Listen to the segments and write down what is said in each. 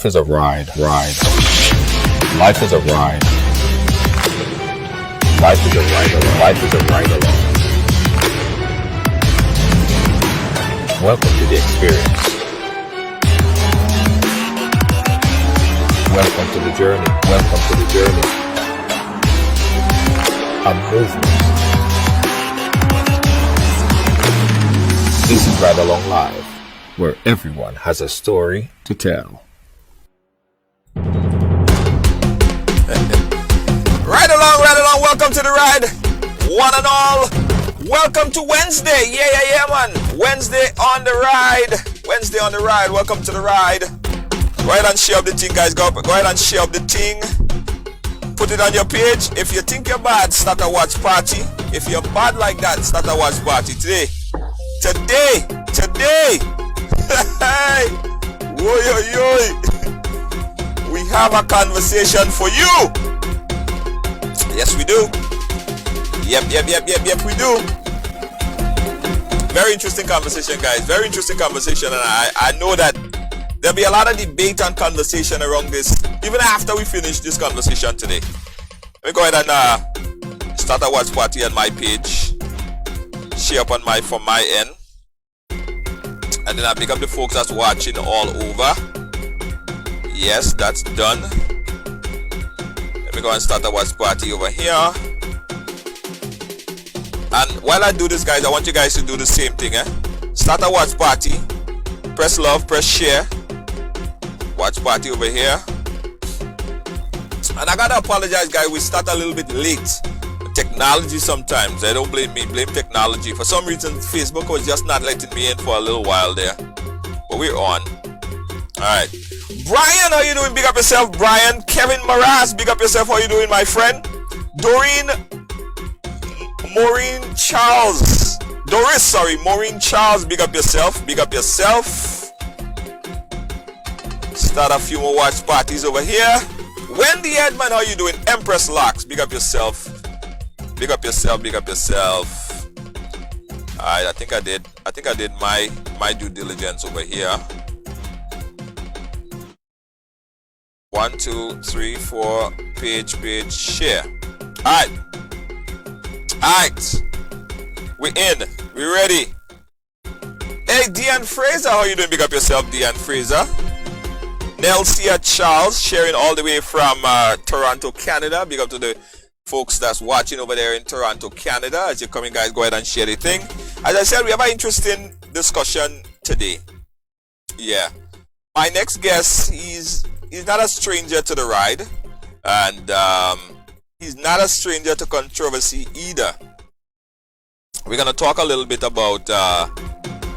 Life is a ride. Life is a ride. Life is a ride. Life is a ride along. Welcome to the experience. Welcome to the journey. Welcome to the journey. A movement. This is RideAlongLive, where everyone has a story to tell. Ride along, welcome to the ride, one and all. Welcome to Wednesday, yeah, man. Wednesday on the ride, welcome to the ride. Go ahead and share up the thing, guys, go ahead and share up the thing. Put it on your page. If you think you're bad, start a watch party. If you're bad like that, start a watch party today. Hey, we have a conversation for you. Yes, we do. Yep, we do. Very interesting conversation, guys. Very interesting conversation, and I know that there'll be a lot of debate and conversation around this, even after we finish this conversation today. Let me go ahead and start a watch party on my page. Share up on from my end. And then I pick up the folks that's watching all over. Yes, that's done. Let me go and start a watch party over here. And while I do this, guys, I want you guys to do the same thing. Start a watch party. Press love, press share. Watch party over here. And I gotta apologize, guys. We start a little bit late. Technology sometimes. I don't blame me, blame technology. For some reason, Facebook was just not letting me in for a little while there. But we're on. Alright. Brian, how you doing? Big up yourself, Brian. Kevin Maraz, big up yourself. How you doing, my friend? Maureen Charles. Maureen Charles, big up yourself. Start a few more watch parties over here. Wendy Edmond, how you doing? Empress Locks, big up yourself. Alright, I think I did my due diligence over here. 1, 2, 3, 4, page, share. Alright, we're in, we're ready. Hey, Deanne Fraser, how you doing? Big up yourself, Deanne Fraser. Nelsia Charles, sharing all the way from Toronto, Canada. Big up to the folks that's watching over there in Toronto, Canada. As you're coming, guys, go ahead and share the thing. As I said, we have an interesting discussion today. Yeah, my next guest, he's not a stranger to the ride, and he's not a stranger to controversy either. We're gonna talk a little bit about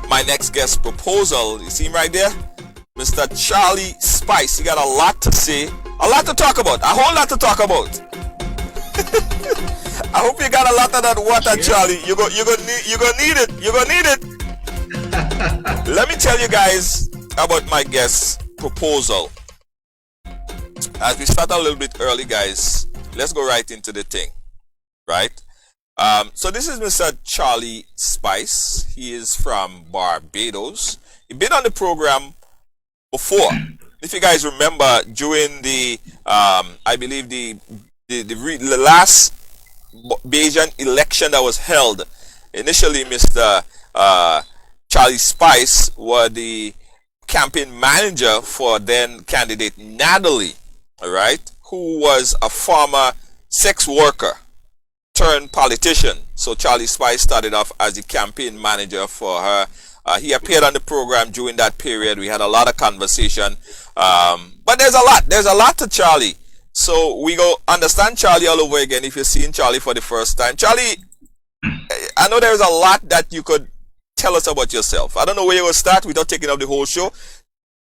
my next guest proposal. You see him right there, Mr. Charlie Spice. He got a lot to say, a lot to talk about, a whole lot to talk about. I hope you got a lot of that water, Charlie. You're gonna need it. Let me tell you guys about my guest proposal. As we start a little bit early, guys, let's go right into the thing, right? So this is Mr. Charlie Spice. He is from Barbados. He's been on the program before. If you guys remember, during the I believe the last Bayesian election that was held, initially Mr. Charlie Spice was the campaign manager for then candidate Natalie, all right, who was a former sex worker turned politician. So Charlie Spice started off as the campaign manager for her. He appeared on the program during that period. We had a lot of conversation, but there's a lot to Charlie. So we go understand Charlie all over again. If you're seeing Charlie for the first time, Charlie, I know there's a lot that you could tell us about yourself. I don't know where you will start without taking up the whole show.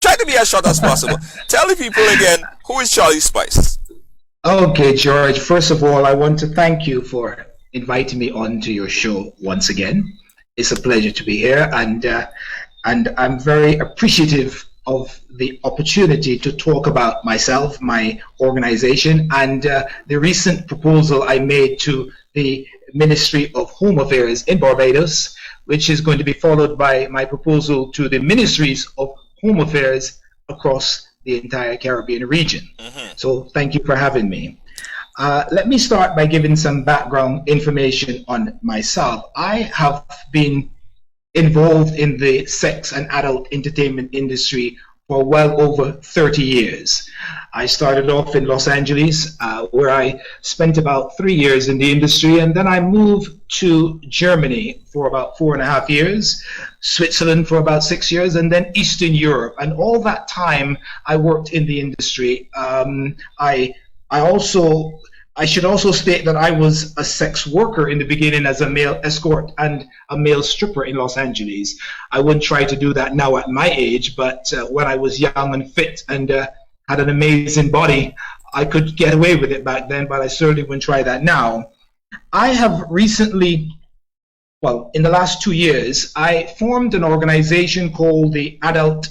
Try to be as short as possible. Tell the people again, who is Charlie Spice? Okay, George. First of all, I want to thank you for inviting me on to your show once again. It's a pleasure to be here, and I'm very appreciative of the opportunity to talk about myself, my organization, and the recent proposal I made to the Ministry of Home Affairs in Barbados, which is going to be followed by my proposal to the Ministries of Home Affairs across the entire Caribbean region. So thank you for having me. Let me start by giving some background information on myself. I have been involved in the sex and adult entertainment industry for well over 30 years. I started off in Los Angeles, where I spent about 3 years in the industry, and then I moved to Germany for about 4.5 years, Switzerland for about 6 years, and then Eastern Europe. And all that time I worked in the industry. I should also state that I was a sex worker in the beginning as a male escort and a male stripper in Los Angeles. I wouldn't try to do that now at my age, but when I was young and fit and had an amazing body, I could get away with it back then, but I certainly wouldn't try that now. I have recently, well, in the last 2 years, I formed an organization called the Adult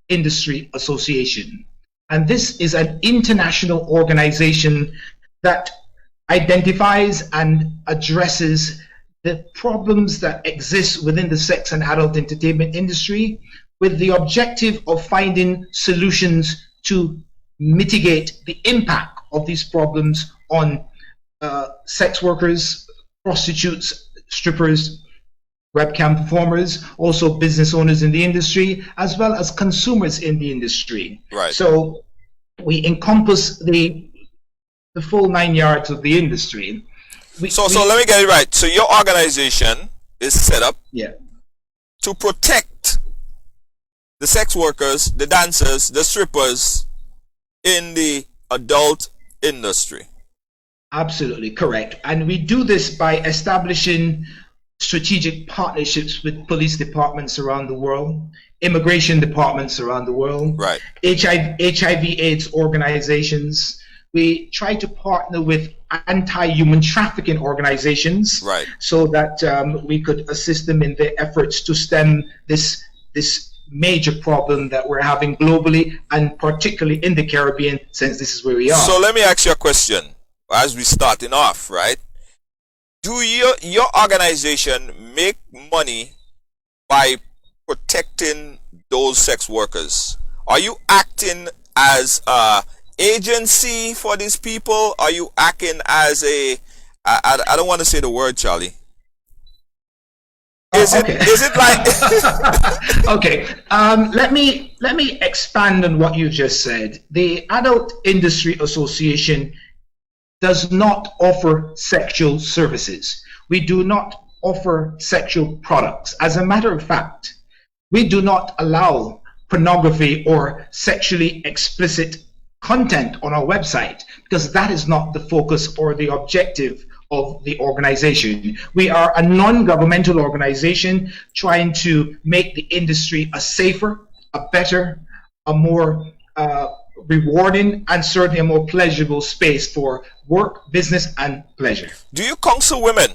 Industry Association. And this is an international organization that identifies and addresses the problems that exist within the sex and adult entertainment industry with the objective of finding solutions to mitigate the impact of these problems on sex workers, prostitutes, strippers, webcam performers, also business owners in the industry, as well as consumers in the industry. Right. So we encompass the full 9 yards of the industry. So let me get it right. So your organization is set up to protect the sex workers, the dancers, the strippers in the adult industry. Absolutely correct. And we do this by establishing strategic partnerships with police departments around the world, immigration departments around the world, right, HIV/AIDS organizations. We try to partner with anti-human trafficking organizations, right, so that we could assist them in their efforts to stem this major problem that we're having globally and particularly in the Caribbean, since this is where we are. So let me ask you a question as we're starting off, right? Do your organization make money by protecting those sex workers? Are you acting as a agency for these people? Are you acting as a I don't want to say the word, Charlie. Is it like okay, let me expand on what you just said. The Adult Industry Association does not offer sexual services. We do not offer sexual products. As a matter of fact, we do not allow pornography or sexually explicit content on our website, because that is not the focus or the objective of the organization. We are a non-governmental organization trying to make the industry a safer, a better, a more rewarding, and certainly a more pleasurable space for work, business, and pleasure. Do you counsel women?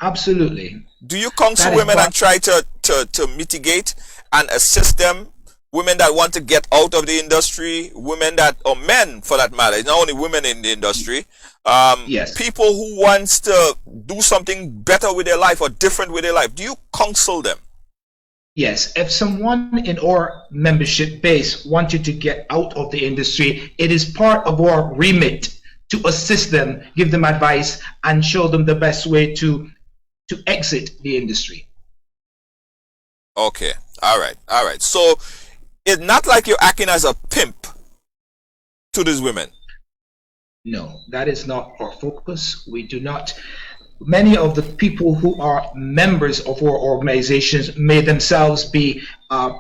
Absolutely. Do you counsel women and try to mitigate and assist them? Women that want to get out of the industry, women that, or men for that matter, it's not only women in the industry. Yes. People who wants to do something better with their life or different with their life. Do you counsel them? Yes. If someone in our membership base wanted to get out of the industry, it is part of our remit to assist them, give them advice, and show them the best way to exit the industry. Okay. All right. So it's not like you're acting as a pimp to these women. No, that is not our focus. We do not. Many of the people who are members of our organizations may themselves be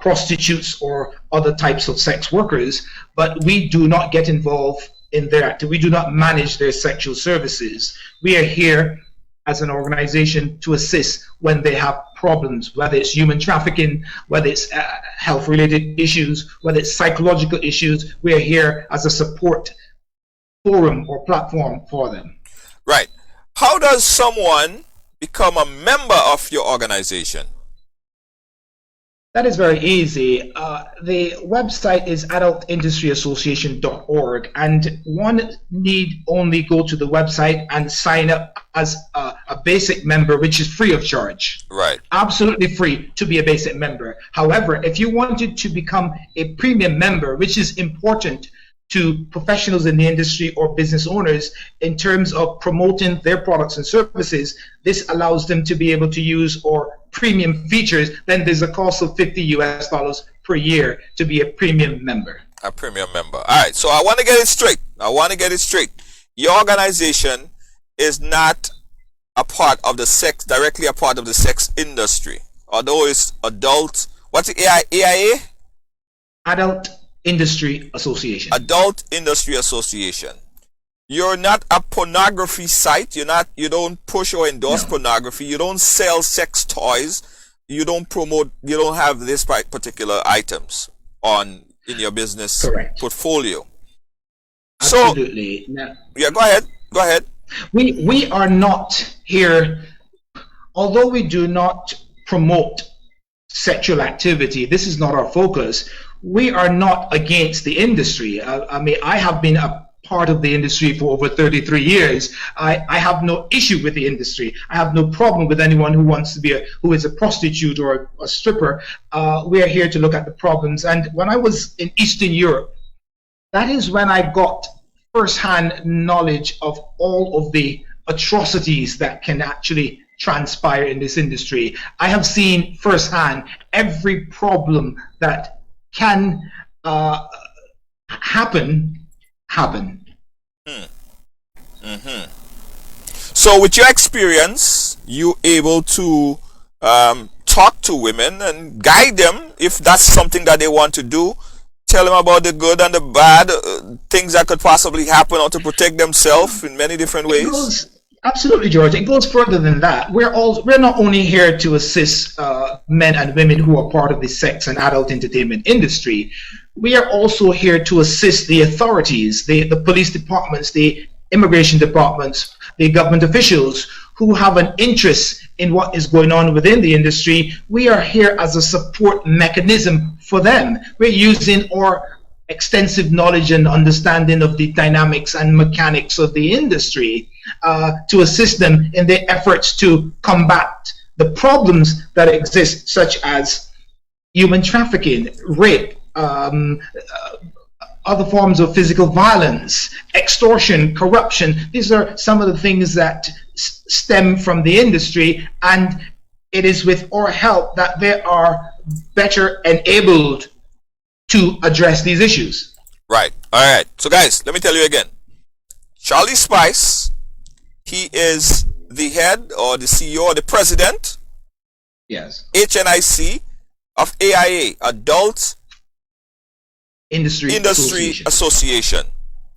prostitutes or other types of sex workers, but we do not get involved in their activity. We do not manage their sexual services. We are here as an organization to assist when they have problems, whether it's human trafficking, whether it's health-related issues, whether it's psychological issues. We are here as a support forum or platform for them. Right. How does someone become a member of your organization? That is very easy. The website is adultindustryassociation.org, and one need only go to the website and sign up as a basic member, which is free of charge. Right. Absolutely free to be a basic member. However, if you wanted to become a premium member, which is important to professionals in the industry or business owners in terms of promoting their products and services, this allows them to be able to use our premium features. Then there's a cost of $50 per year to be a premium member. A premium member. All right. So I want to get it straight. Your organization is not a part of the sex, directly a part of the sex industry, although it's adult. What's the AIA? Adult Industry Association. Adult Industry Association. You're not a pornography site. You don't push or endorse pornography. You don't sell sex toys. You don't promote. You don't have this particular items in your business portfolio. Absolutely. So, yeah, go ahead. We are not here, although we do not promote sexual activity. This is not our focus. We are not against the industry. I mean, I have been a part of the industry for over 33 years. I have no issue with the industry. I have no problem with anyone who wants to be who is a prostitute or a stripper. We are here to look at the problems. And when I was in Eastern Europe, that is when I got first-hand knowledge of all of the atrocities that can actually transpire in this industry. I have seen firsthand every problem that can happen. So with your experience, you able to talk to women and guide them if that's something that they want to do. Tell them about the good and the bad, things that could possibly happen, or to protect themselves in many different ways. Absolutely, George. It goes further than that. We're not only here to assist men and women who are part of the sex and adult entertainment industry. We are also here to assist the authorities, the police departments, the immigration departments, the government officials who have an interest in what is going on within the industry. We are here as a support mechanism for them. We're using our extensive knowledge and understanding of the dynamics and mechanics of the industry to assist them in their efforts to combat the problems that exist, such as human trafficking, rape, other forms of physical violence, extortion, corruption. These are some of the things that stem from the industry, and it is with our help that they are better enabled to address these issues. Right. All right. So guys, let me tell you again. Charlie Spice, he is the head or the CEO or the president, yes, HNIC of AIA, Adult Industry Association.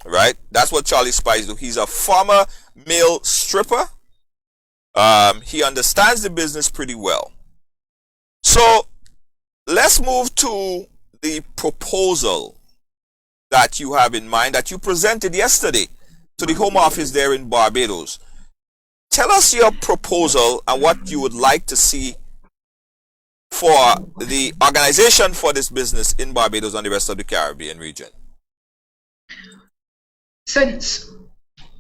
Right? That's what Charlie Spice do. He's a former male stripper. He understands the business pretty well. So let's move to the proposal that you have in mind that you presented yesterday to the Home Office there in Barbados. Tell us your proposal and what you would like to see for the organization for this business in Barbados and the rest of the Caribbean region. Since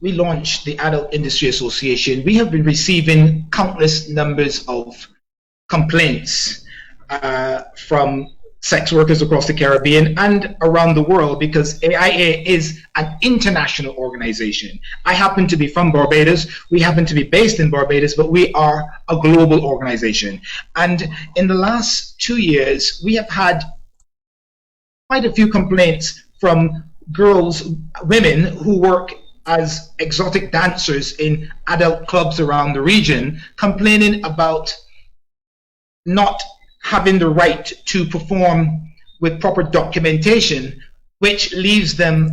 we launched the Adult Industry Association, we have been receiving countless numbers of complaints from sex workers across the Caribbean and around the world, because AIA is an international organization. I happen to be from Barbados. We happen to be based in Barbados, but we are a global organization. And in the last 2 years, we have had quite a few complaints from women who work as exotic dancers in adult clubs around the region, complaining about not having the right to perform with proper documentation, which leaves them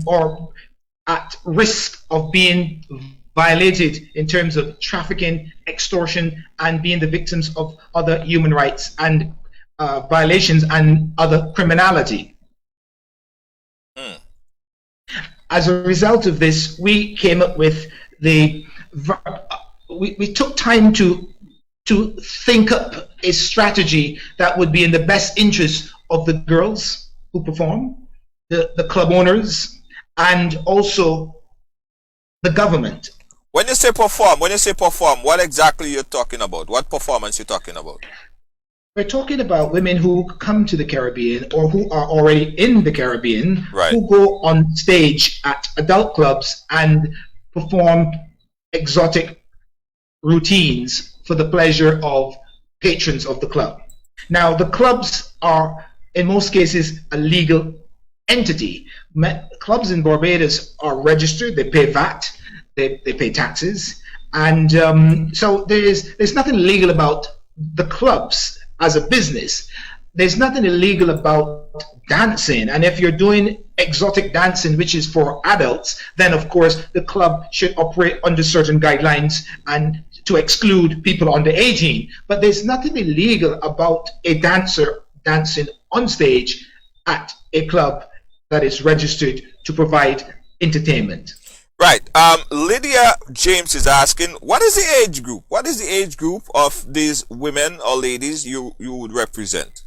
at risk of being violated in terms of trafficking, extortion, and being the victims of other human rights and violations and other criminality. As a result of this, we came up with we took time to to think up a strategy that would be in the best interest of the girls who perform, the club owners, and also the government. When you say perform, what exactly you're talking about? What performance you're talking about? We're talking about women who come to the Caribbean or who are already in the Caribbean, Right. who go on stage at adult clubs and perform exotic routines for the pleasure of patrons of the club. Now, the clubs are, in most cases, a legal entity. Clubs in Barbados are registered, they pay VAT, they pay taxes, and so there's nothing illegal about the clubs as a business. There's nothing illegal about dancing, and if you're doing exotic dancing, which is for adults, then of course the club should operate under certain guidelines and to exclude people under 18. But there's nothing illegal about a dancer dancing on stage at a club that is registered to provide entertainment. Right. Lydia James is asking, what is the age group? What is the age group of these women or ladies you would represent?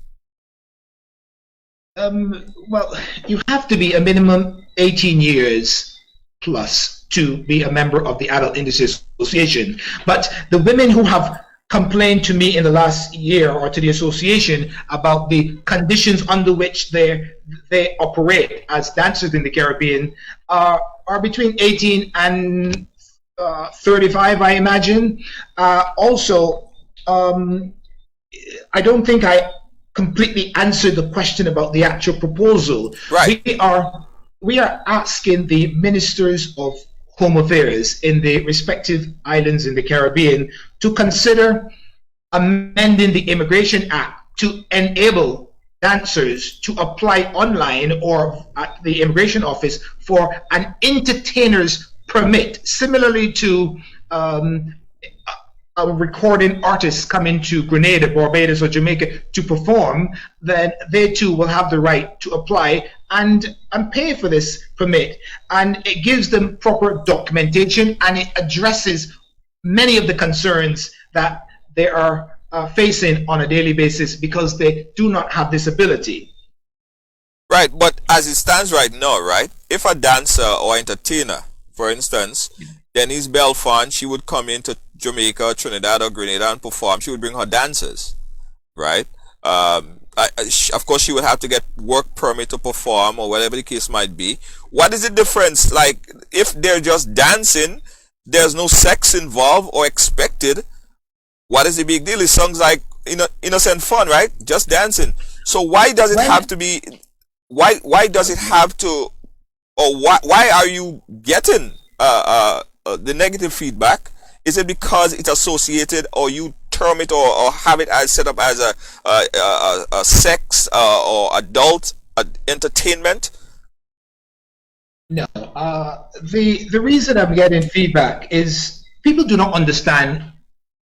Well, you have to be a minimum 18 years plus to be a member of the Adult Industry Association. But the women who have complained to me in the last year or to the association about the conditions under which they operate as dancers in the Caribbean are between 18 and 35, I imagine. Also, I don't think I completely answered the question about the actual proposal. Right. We are asking the ministers of Home Affairs in the respective islands in the Caribbean to consider amending the Immigration Act to enable dancers to apply online or at the immigration office for an entertainer's permit, similarly to a recording artists come into Grenada, Barbados, or Jamaica to perform. Then they too will have the right to apply and pay for this permit. And it gives them proper documentation, and it addresses many of the concerns that they are facing on a daily basis because they do not have this ability. Right, but as it stands right now, right, if a dancer or entertainer, for instance, Denise Belfont, she would come into Jamaica, Trinidad, or Grenada and perform. She would bring her dancers, right? Of course, she would have to get work permit to perform or whatever the case might be. What is the difference? Like, if they're just dancing, there's no sex involved or expected. What is the big deal? It sounds like innocent fun, right? Just dancing. So why does it have to be? Why does it have to? Or why are you getting the negative feedback? Is it because it's associated, or you term it or have it as set up as a sex or adult entertainment? No. The reason I'm getting feedback is people do not understand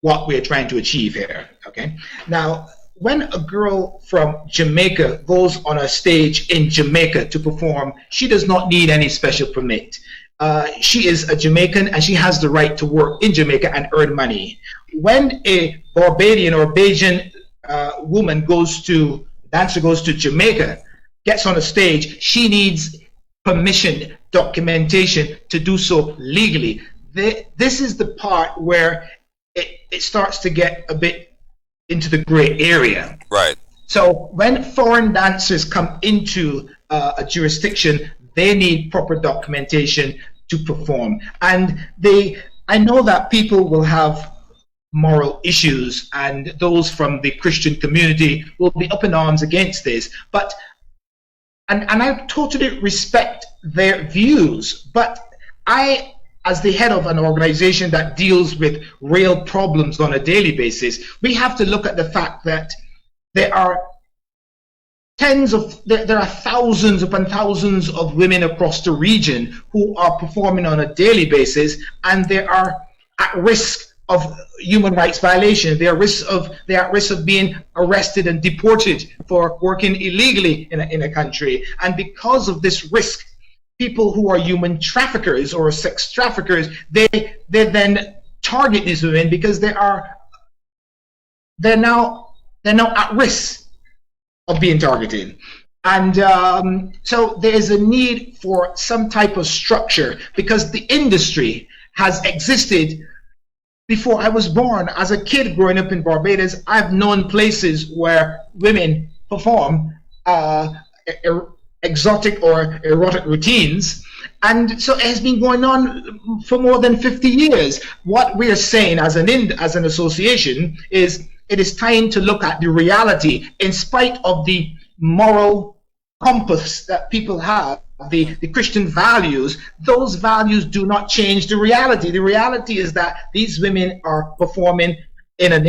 what we're trying to achieve here. Okay. Now, when a girl from Jamaica goes on a stage in Jamaica to perform, she does not need any special permit. She is a Jamaican and she has the right to work in Jamaica and earn money. When a Barbadian or Bajan dancer goes to Jamaica, gets on a stage, she needs permission, documentation to do so legally. This is the part where it starts to get a bit into the gray area. Right. So when foreign dancers come into a jurisdiction, they need proper documentation to perform. And I know that people will have moral issues, and those from the Christian community will be up in arms against this. But and I totally respect their views, but I, as the head of an organization that deals with real problems on a daily basis, we have to look at the fact that there are thousands upon thousands of women across the region who are performing on a daily basis, and they are at risk of human rights violations. They are at risk of being arrested and deported for working illegally in a country. And because of this risk, people who are human traffickers or sex traffickers, they then target these women because they are they're now at risk of being targeted. And so there is a need for some type of structure, because the industry has existed before I was born. As a kid growing up in Barbados, I've known places where women perform exotic or erotic routines. And so it has been going on for more than 50 years. What we're saying as an association is it is time to look at the reality. In spite of the moral compass that people have, the Christian values, those values do not change the reality. The reality is that these women are performing in an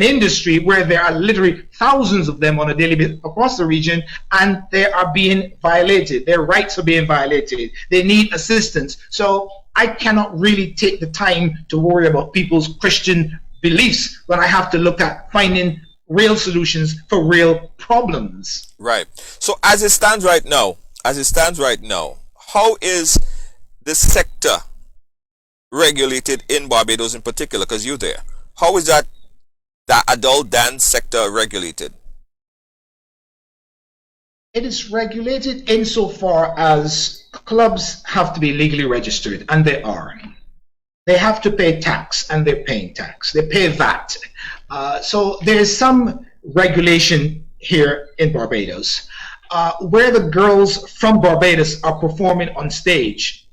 industry where there are literally thousands of them on a daily basis across the region, and they are being violated. Their rights are being violated. They need assistance. So I cannot really take the time to worry about people's Christian beliefs when I have to look at finding real solutions for real problems. Right. So as it stands right now, how is the sector regulated in Barbados in particular? Because you're there. How is that adult dance sector regulated? It is regulated insofar as clubs have to be legally registered, and they are. They have to pay tax, and they're paying tax. They pay VAT. So there is some regulation here in Barbados. Where the girls from Barbados are performing on stage,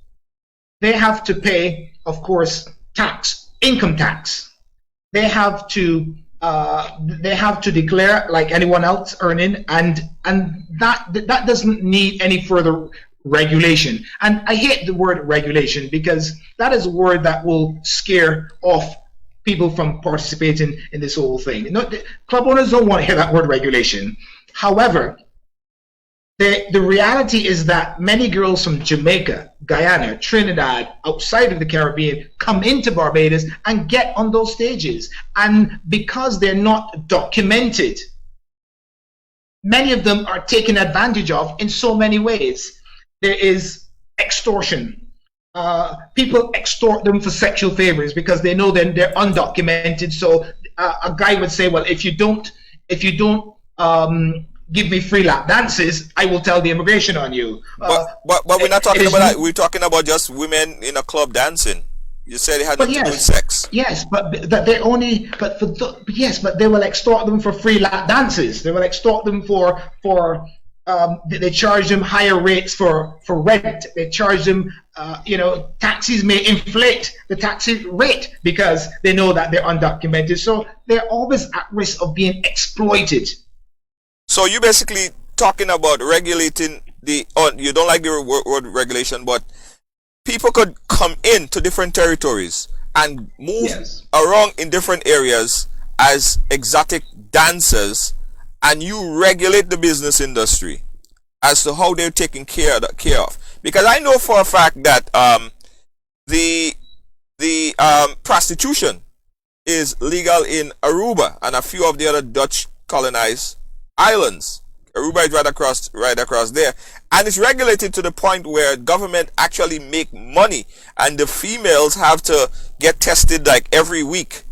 they have to pay, of course, tax, income tax. They have to declare like anyone else earning, and that doesn't need any further regulation. And I hate the word regulation, because that is a word that will scare off people from participating in this whole thing. Club owners don't want to hear that word regulation. However, the reality is that many girls from Jamaica, Guyana, Trinidad, outside of the Caribbean come into Barbados and get on those stages. And because they're not documented, many of them are taken advantage of in so many ways. There is extortion. People extort them for sexual favors because they know that they're undocumented. So a guy would say, well, if you don't give me free lap dances, I will tell the immigration on you. But we're not talking about that. We're talking about just women in a club dancing. You said it had nothing to do with sex. Yes, but that they only. But they will extort them for free lap dances. They will extort them for. They charge them higher rates for rent. They charge them. Taxis may inflate the taxi rate because they know that they're undocumented. So they're always at risk of being exploited. So you're basically talking about regulating you don't like the word regulation, but people could come in to different territories and move around in different areas as exotic dancers, and you regulate the business industry as to how they're taken care of. Because I know for a fact that the prostitution is legal in Aruba and a few of the other Dutch colonized islands. Aruba is right across there, and it's regulated to the point where government actually make money, and the females have to get tested like every week,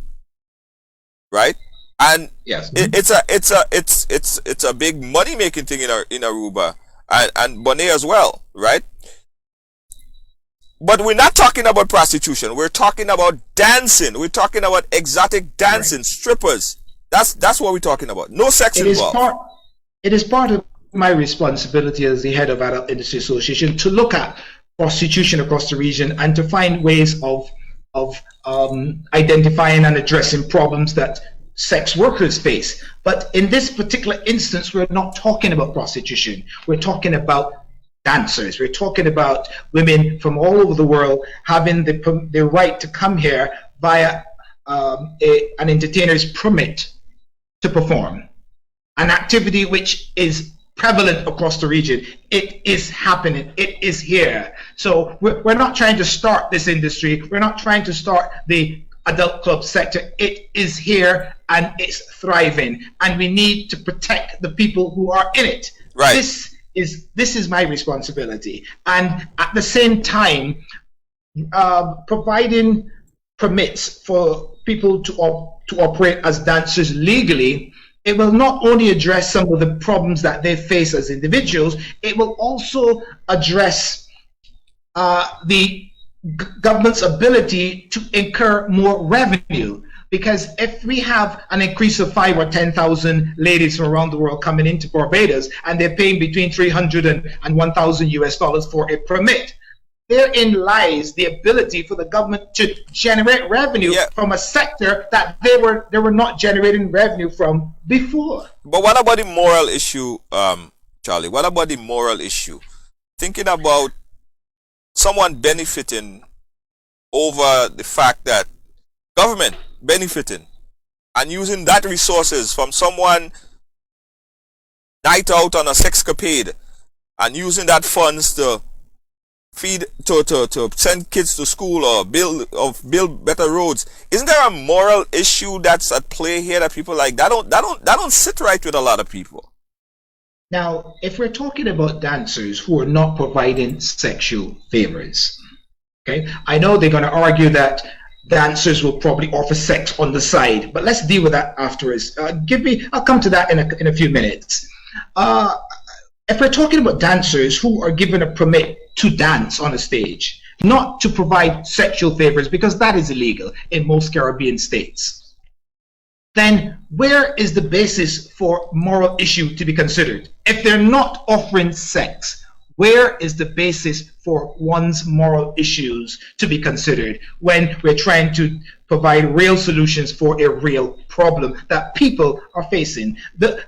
right? And yes, it's a big money making thing in Aruba and Bonaire as well, right? But we're not talking about prostitution. We're talking about dancing. We're talking about exotic dancing, strippers. That's what we're talking about. No sex involved. It is part of my responsibility as the head of Adult Industry Association to look at prostitution across the region and to find ways of identifying and addressing problems that sex workers face. But in this particular instance, we're not talking about prostitution. We're talking about dancers. We're talking about women from all over the world having the right to come here via an entertainer's permit to perform, an activity which is prevalent across the region. It is happening. It is here. So we're not trying to start this industry. We're not trying to start the adult club sector. It is here and it's thriving, and we need to protect the people who are in it. Right. This is my responsibility, and at the same time providing permits for people to operate as dancers legally, it will not only address some of the problems that they face as individuals, it will also address the government's ability to incur more revenue. Because if we have an increase of 5 or 10,000 ladies from around the world coming into Barbados and they're paying between $300 and $1,000 for a permit, therein lies the ability for the government to generate revenue from a sector that they were not generating revenue from before. But what about the moral issue, Charlie? What about the moral issue? Thinking about someone benefiting over the fact that government benefiting and using that resources from someone night out on a sexcapade and using that funds to feed to send kids to school or build better roads. Isn't there a moral issue that's at play here that people like that don't sit right with a lot of people? Now, if we're talking about dancers who are not providing sexual favors, okay, I know they're going to argue that dancers will probably offer sex on the side, but let's deal with that afterwards. I'll come to that in a few minutes. If we're talking about dancers who are given a permit to dance on a stage, not to provide sexual favors, because that is illegal in most Caribbean states, then where is the basis for moral issue to be considered? If they're not offering sex, where is the basis for one's moral issues to be considered when we're trying to provide real solutions for a real problem that people are facing?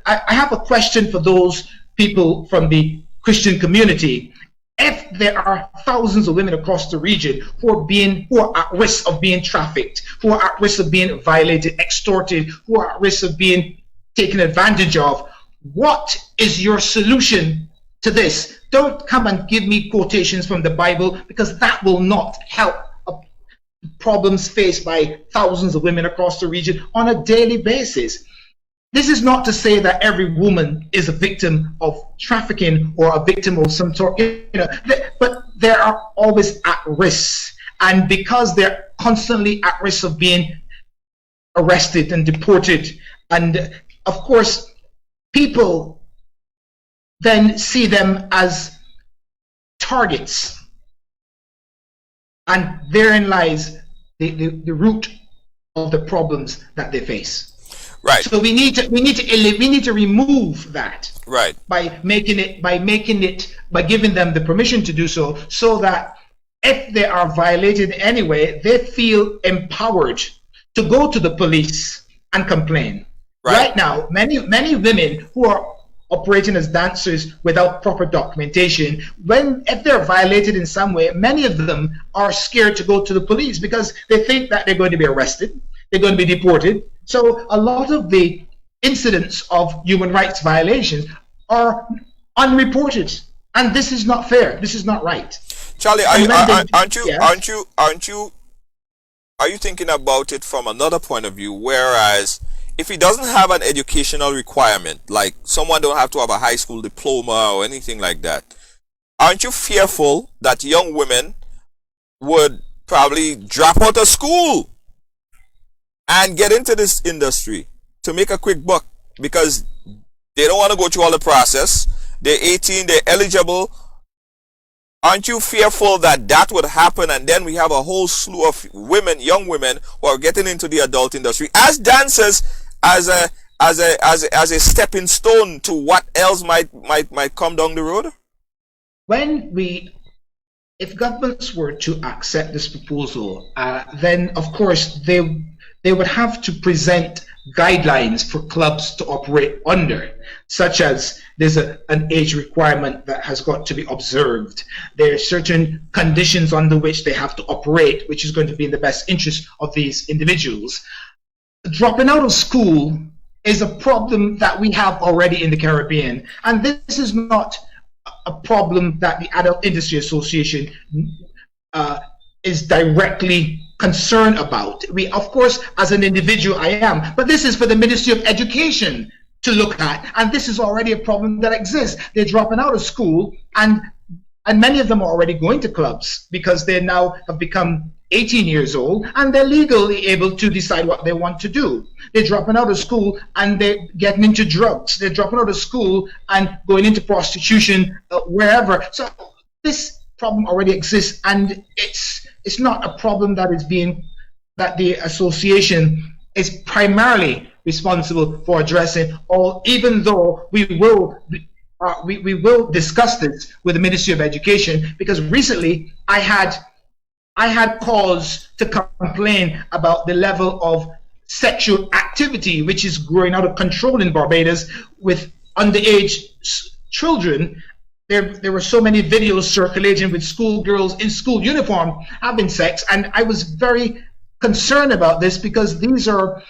I have a question for those people from the Christian community. If there are thousands of women across the region who are at risk of being trafficked, who are at risk of being violated, extorted, who are at risk of being taken advantage of, what is your solution to this? Don't come and give me quotations from the Bible, because that will not help problems faced by thousands of women across the region on a daily basis. This is not to say that every woman is a victim of trafficking or a victim of some sort, but they are always at risk. And because they're constantly at risk of being arrested and deported, and of course, people then see them as targets. And therein lies the root of the problems that they face. Right. So we need to remove that. Right. By giving them the permission to do so, so that if they are violated anyway, they feel empowered to go to the police and complain. Right now, many women who are operating as dancers without proper documentation, if they're violated in some way, many of them are scared to go to the police because they think that they're going to be arrested, they're going to be deported. So a lot of the incidents of human rights violations are unreported, and this is not fair. This is not right. Charlie, are you thinking about it from another point of view? Whereas, if he doesn't have an educational requirement, like someone don't have to have a high school diploma or anything like that, aren't you fearful that young women would probably drop out of school and get into this industry to make a quick buck because they don't want to go through all the process? They're 18, they're eligible. Aren't you fearful that that would happen, and then we have a whole slew of women, young women, who are getting into the adult industry as dancers, as a stepping stone to what else might come down the road? If governments were to accept this proposal, then of course they would have to present guidelines for clubs to operate under, such as there's an age requirement that has got to be observed. There are certain conditions under which they have to operate, which is going to be in the best interest of these individuals. Dropping out of school is a problem that we have already in the Caribbean, and this is not a problem that the Adult Industry Association is directly concerned about. We, of course, as an individual, I am, but this is for the Ministry of Education to look at, and this is already a problem that exists. They're dropping out of school, and many of them are already going to clubs because they now have become 18 years old, and they're legally able to decide what they want to do. They're dropping out of school and they're getting into drugs. They're dropping out of school and going into prostitution wherever. So this problem already exists, and it's not a problem that the association is primarily responsible for addressing, or even though we will discuss this with the Ministry of Education, because recently I had cause to complain about the level of sexual activity which is growing out of control in Barbados with underage children. There were so many videos circulating with schoolgirls in school uniform having sex, and I was very concerned about this because these are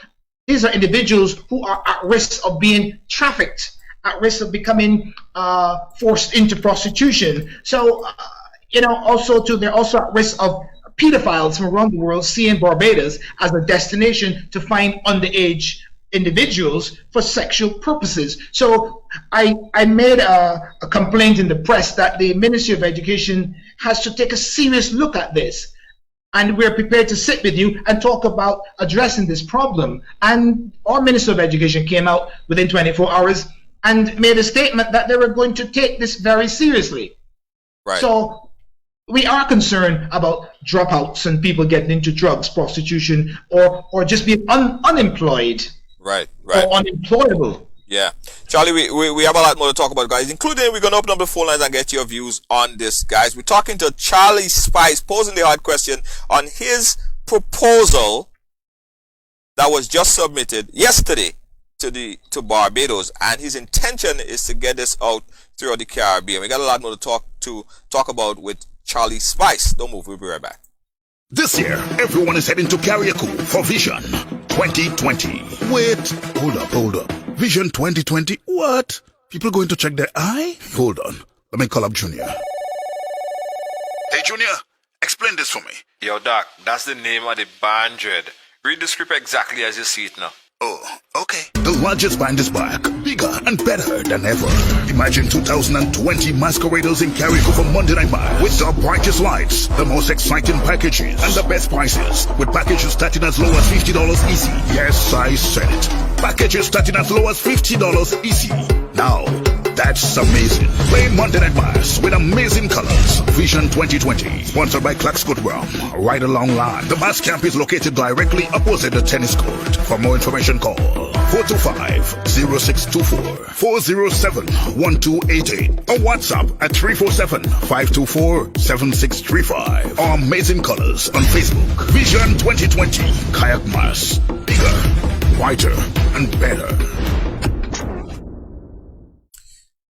individuals who are at risk of being trafficked, at risk of becoming forced into prostitution. So, they're also at risk of pedophiles from around the world seeing Barbados as a destination to find underage individuals for sexual purposes. So I made a complaint in the press that the Ministry of Education has to take a serious look at this. And we're prepared to sit with you and talk about addressing this problem. And our Minister of Education came out within 24 hours and made a statement that they were going to take this very seriously. Right. So we are concerned about dropouts and people getting into drugs, prostitution, or just being unemployed. Right. Or unemployable. Yeah. Charlie, we have a lot more to talk about, guys, including we're going to open up the phone lines and get your views on this, guys. We're talking to Charlie Spice, posing the hard question on his proposal that was just submitted yesterday to Barbados, and his intention is to get this out throughout the Caribbean. We got a lot more to talk about with Charlie Spice. Don't move, we'll be right back. This year, everyone is heading to Carriacou for Vision 2020. Wait, hold up. Vision 2020? What? People going to check their eye? Hold on. Let me call up Junior. Hey, Junior, explain this for me. Yo, Doc, that's the name of the band dread. Read the script exactly as you see it now. Oh, okay. The largest band is back, bigger and better than ever. Imagine 2020 masqueraders in Carriacou for Monday Night Mass with the brightest lights, the most exciting packages, and the best prices. With packages starting as low as $50 easy. Yes, I said it. Packages starting as low as $50 easy. Now, that's amazing. Play Monday Night Mass with amazing colors. Vision 2020, sponsored by Clark's Goodwell. RideAlongLive. The mass camp is located directly opposite the tennis court. For more information, call 425-0624, 407-1288, or WhatsApp at 347-524-7635. Our amazing colors on Facebook. Vision 2020, Kayak Mass. Bigger, whiter, and better.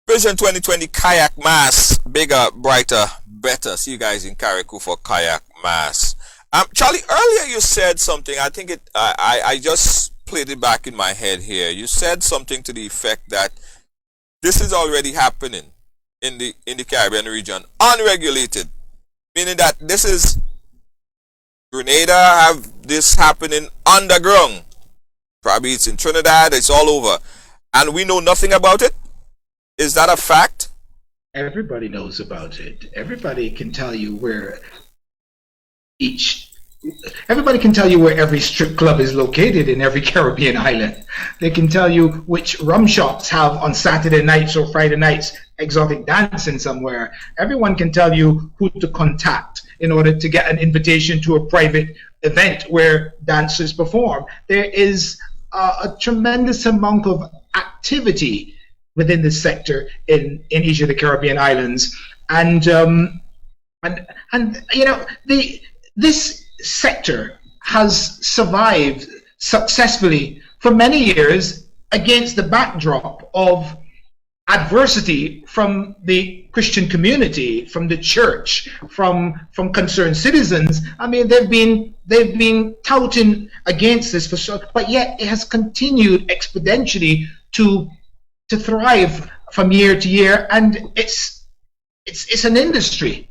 Vision 2020 Kayak Mass, bigger, brighter, better. See you guys in Carriacou for Kayak Mass. Charlie, earlier you said something. I think I just played it back in my head here. You said something to the effect that this is already happening in the Caribbean region, unregulated, meaning that this is Grenada have this happening underground. Probably it's in Trinidad. It's all over, and we know nothing about it. Is that a fact? Everybody knows about it. Everybody can tell you where every strip club is located in every Caribbean island. They can tell you which rum shops have on Saturday nights or Friday nights exotic dancing somewhere. Everyone can tell you who to contact in order to get an invitation to a private event where dancers perform. There is a tremendous amount of activity within this sector in each of the Caribbean islands, and this sector has survived successfully for many years against the backdrop of adversity from the Christian community, from the church, from concerned citizens. I mean, they've been touting against this but yet it has continued exponentially to thrive from year to year, and it's an industry,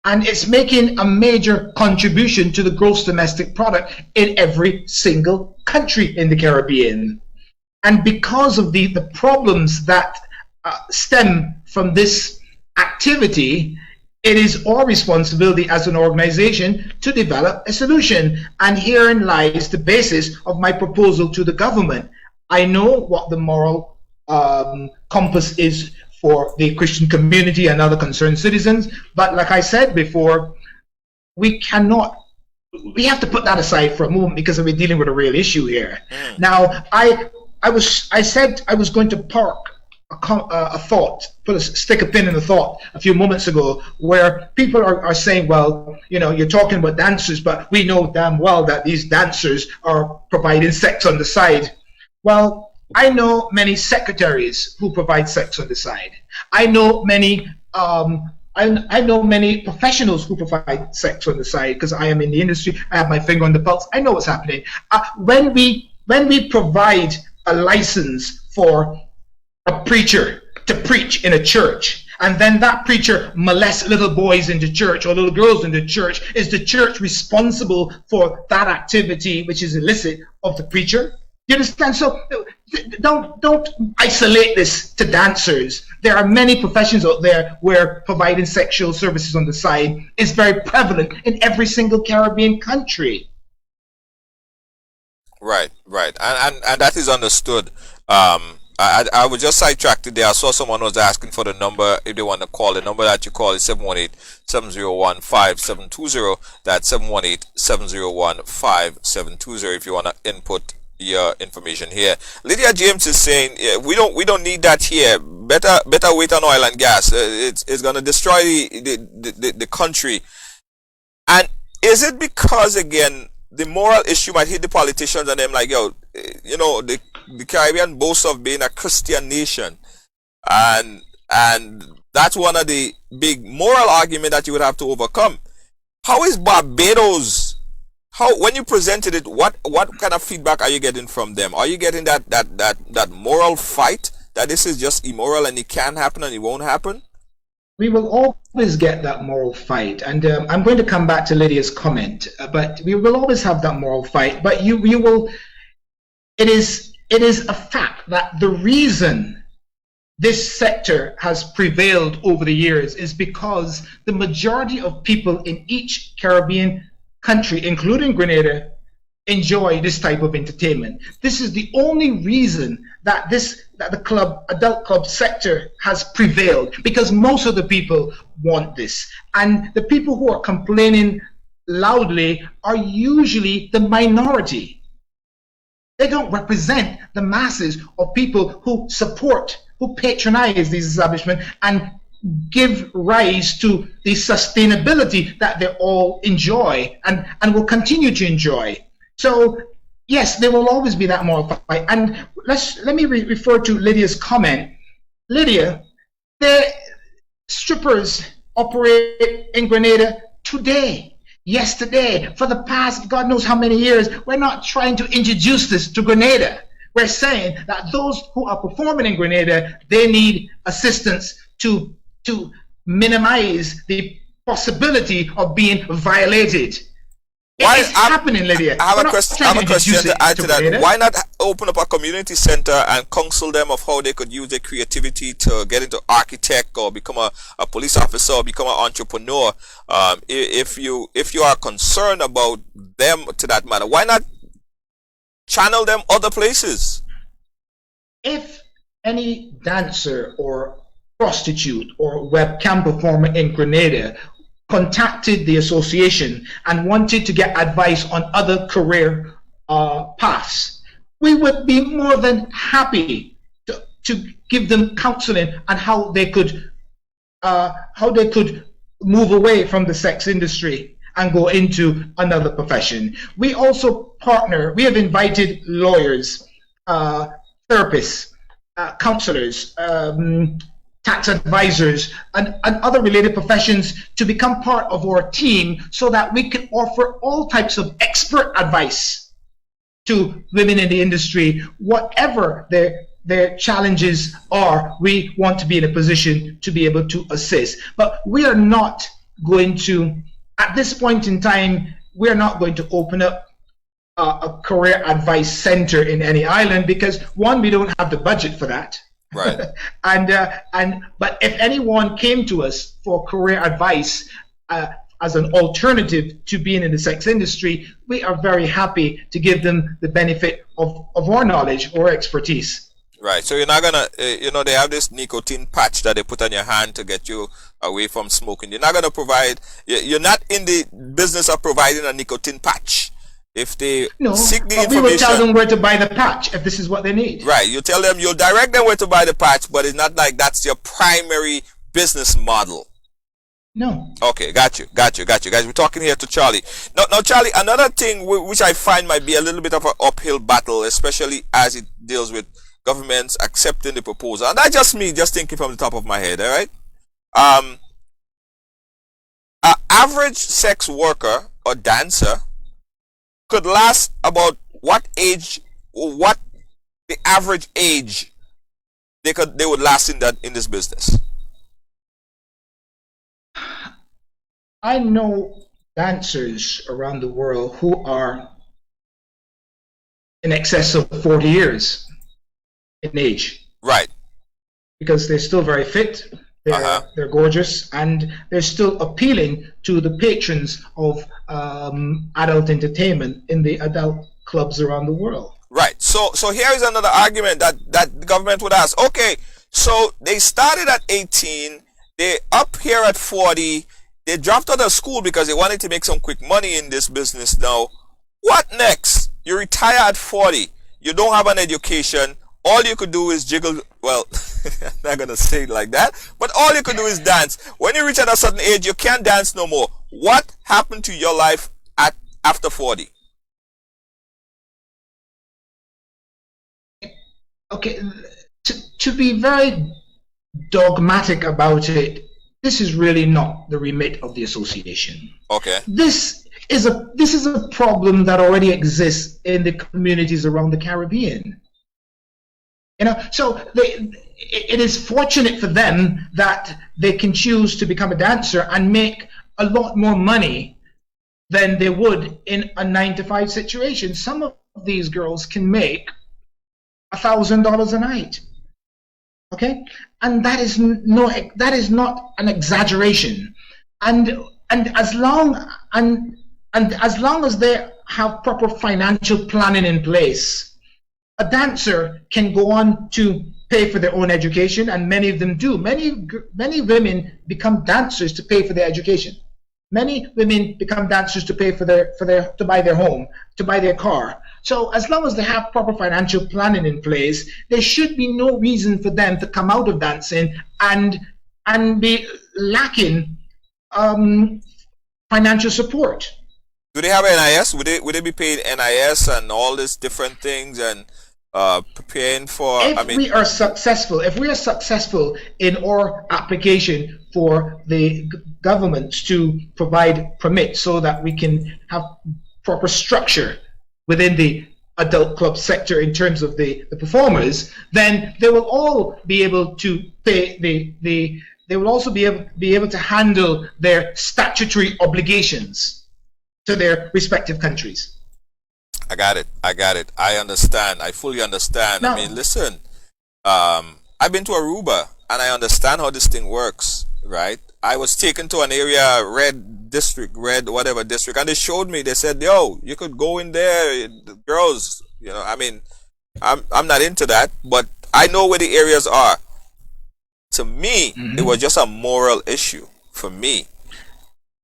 and it's making a major contribution to the gross domestic product in every single country in the Caribbean. And because of the problems that stem from this activity, It is our responsibility as an organization to develop a solution. And herein lies the basis of my proposal to the government. I know what the moral compass is for the Christian community and other concerned citizens, but like I said before, we have to put that aside for a moment because we're dealing with a real issue here. Now, I said I was going to park a thought, stick a pin in a thought a few moments ago, where people are saying, well, you know, you're talking about dancers, but we know damn well that these dancers are providing sex on the side. Well, I know many secretaries who provide sex on the side. I know many I know many professionals who provide sex on the side because I am in the industry. I have my finger on the pulse. I know what's happening. When we provide a license for a preacher to preach in a church, and then that preacher molests little boys in the church or little girls in the church, is the church responsible for that activity, which is illicit, of the preacher? You understand? So don't isolate this to dancers. There are many professions out there where providing sexual services on the side is very prevalent in every single Caribbean country. Right. And that is understood. I was just sidetracked today. I saw someone was asking for the number if they want to call. The number that you call is 718-701-5720. That's 718-701-5720 if you want to input your information here. Lydia James is saying we don't need that here. Better wait on oil and gas. It's going to destroy the country. And is it because, again, the moral issue might hit the politicians and them like, yo, you know, the Caribbean boasts of being a Christian nation, and that's one of the big moral argument that you would have to overcome. How is Barbados? When you presented it, what kind of feedback are you getting from them? Are you getting that moral fight that this is just immoral and it can happen and it won't happen? We will always get that moral fight, and I'm going to come back to Lydia's comment. But we will always have that moral fight. But you will. It is a fact that the reason this sector has prevailed over the years is because the majority of people in each Caribbean country, including Grenada, enjoy this type of entertainment. This is the only reason that the adult club sector has prevailed, because most of the people want this. And the people who are complaining loudly are usually the minority. They don't represent the masses of people who support, who patronize these establishments and give rise to the sustainability that they all enjoy and will continue to enjoy. So yes, there will always be that moral fight. And let me refer to Lydia's comment. Lydia, the strippers operate in Grenada today, yesterday, for the past God knows how many years. We're not trying to introduce this to Grenada. We're saying that those who are performing in Grenada, they need assistance to minimize the possibility of being violated. It's happening, Lydia. I have a question to add to that. Why not open up a community center and counsel them of how they could use their creativity to get into architect or become a police officer or become an entrepreneur? If you are concerned about them to that matter, why not channel them other places? If any dancer or prostitute or webcam performer in Grenada contacted the association and wanted to get advice on other career paths, we would be more than happy to give them counseling on how they could move away from the sex industry and go into another profession. We also partner. We have invited lawyers, therapists, counselors, tax advisors, and other related professions to become part of our team so that we can offer all types of expert advice to women in the industry. Whatever their challenges are, we want to be in a position to be able to assist. But we are not going to, at this point in time, we are not going to open up a career advice center in any island because, one, we don't have the budget for that. Right. But if anyone came to us for career advice as an alternative to being in the sex industry, we are very happy to give them the benefit of our knowledge or expertise. Right. So you're not gonna, they have this nicotine patch that they put on your hand to get you away from smoking. You're not gonna provide. You're not in the business of providing a nicotine patch. If they seek the information, we will tell them where to buy the patch if this is what they need. Right. You tell them, you'll direct them where to buy the patch, but it's not like that's your primary business model. No. Okay, got you, guys. We're talking here to Charlie. Now, Charlie, another thing which I find might be a little bit of an uphill battle, especially as it deals with governments accepting the proposal, and that's just me, just thinking from the top of my head. All right. An average sex worker or dancer could last about what age, or what the average age they would last in this business? I know dancers around the world who are in excess of 40 years in age. Right. Because they're still very fit, they're gorgeous, and they're still appealing to the patrons of adult entertainment in the adult clubs around the world. Right. So here is another argument that the government would ask. Okay, so they started at 18, they're up here at 40, they dropped out of school because they wanted to make some quick money in this business now. What next? You retire at 40, you don't have an education, all you could do is jiggle, well, I'm not going to say it like that, but all you could do is dance. When you reach at a certain age, you can't dance no more. What happened to your life after 40? Okay, to be very dogmatic about it, this is really not the remit of the association. Okay. This is a problem that already exists in the communities around the Caribbean. So it is fortunate for them that they can choose to become a dancer and make a lot more money than they would in a 9-to-5 situation. Some of these girls can make $1,000 a night. Okay, and that is not an exaggeration. And as long as they have proper financial planning in place, a dancer can go on to pay for their own education, and many of them do. Many women become dancers to pay for their education. Many women become dancers to pay to buy their home, to buy their car. So as long as they have proper financial planning in place, there should be no reason for them to come out of dancing and be lacking financial support. Do they have NIS? Would they be paid NIS and all these different things and preparing for? If we are successful in our application for the government to provide permits so that we can have proper structure within the adult club sector in terms of the performers, then they will all be able to pay they will also be able to handle their statutory obligations to their respective countries. I got it. I understand. I fully understand. Now, I mean, listen, I've been to Aruba and I understand how this thing works, right? I was taken to an area, red district, and they showed me, they said, yo, you could go in there, the girls, I mean, I'm not into that, but I know where the areas are. To me, it was just a moral issue for me.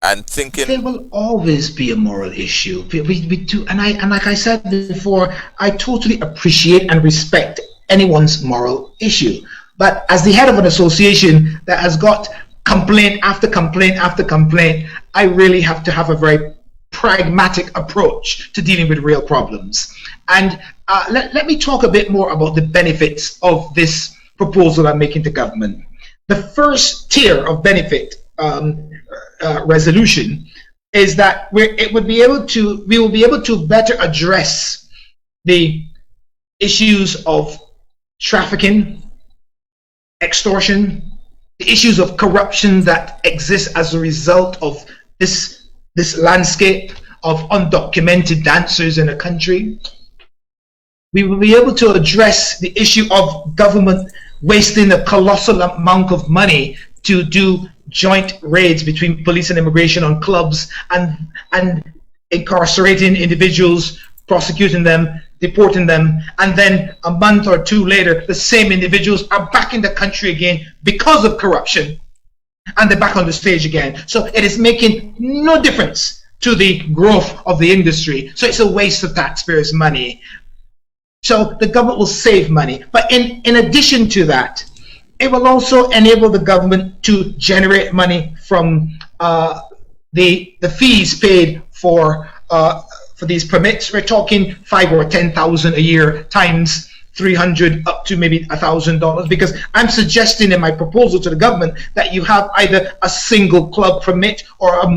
And thinking there will always be a moral issue. We do, and like I said before, I totally appreciate and respect anyone's moral issue. But as the head of an association that has got complaint after complaint after complaint, I really have to have a very pragmatic approach to dealing with real problems. And let me talk a bit more about the benefits of this proposal I'm making to government. The first tier of benefit resolution is that we will be able to better address the issues of trafficking, extortion, the issues of corruption that exist as a result of this landscape of undocumented dancers in a country. We will be able to address the issue of government wasting a colossal amount of money to do joint raids between police and immigration on clubs and incarcerating individuals, prosecuting them, deporting them, and then a month or two later, the same individuals are back in the country again because of corruption, and they're back on the stage again. So it is making no difference to the growth of the industry. So it's a waste of taxpayers' money. So the government will save money. But in addition to that, it will also enable the government to generate money from the fees paid for these permits. We're talking $5,000 or $10,000 a year times 300 up to maybe $1,000, because I'm suggesting in my proposal to the government that you have either a single club permit or a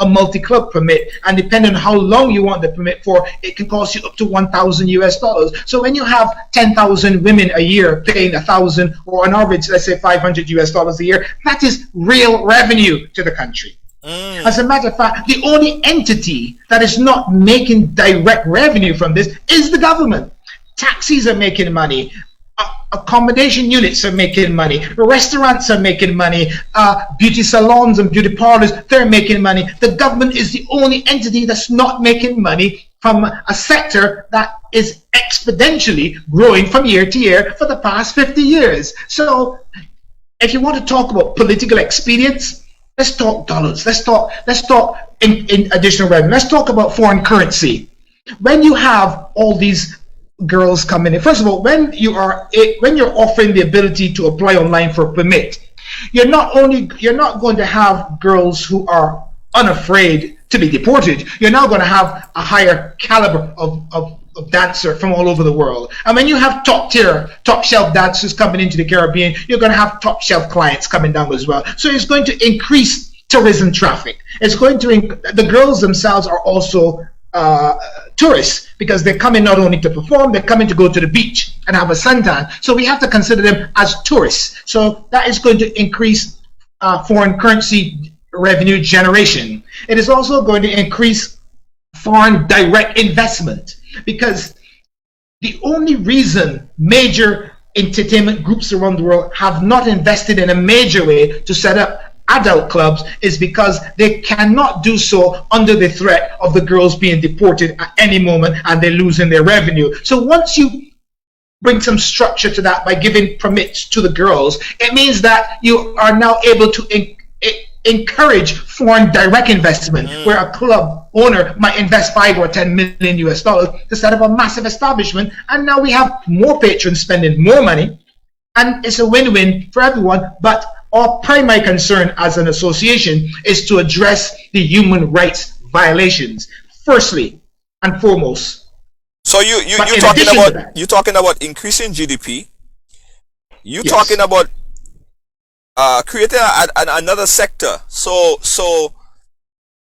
multi-club permit, and depending on how long you want the permit for, it can cost you up to $1,000. So when you have 10,000 women a year paying $1,000, or on average, let's say $500 a year, that is real revenue to the country. As a matter of fact, the only entity that is not making direct revenue from this is the government. Taxis are making money. Accommodation units are making money. Restaurants are making money. Beauty salons and beauty parlors, they're making money. The government is the only entity that's not making money from a sector that is exponentially growing from year to year for the past 50 years. So if you want to talk about political expedience, let's talk dollars. Let's talk in additional revenue. Let's talk about foreign currency. When you have all these girls coming in, first of all, when you're offering the ability to apply online for a permit, you're not going to have girls who are unafraid to be deported. You're now going to have a higher caliber of dancer from all over the world. And when you have top shelf dancers coming into the Caribbean, you're going to have top shelf clients coming down as well. So it's going to increase tourism traffic. It's going to the girls themselves are also tourists, because they're coming not only to perform, they're coming to go to the beach and have a suntan. So we have to consider them as tourists. So that is going to increase foreign currency revenue generation. It is also going to increase foreign direct investment, because the only reason major entertainment groups around the world have not invested in a major way to set up adult clubs is because they cannot do so under the threat of the girls being deported at any moment and they're losing their revenue. So once you bring some structure to that by giving permits to the girls, it means that you are now able to encourage foreign direct investment, where a club owner might invest $5 or $10 million to set up a massive establishment, and now we have more patrons spending more money, and it's a win-win for everyone. But our primary concern as an association is to address the human rights violations, firstly and foremost. So you're talking about increasing GDP. You're talking about creating another sector. So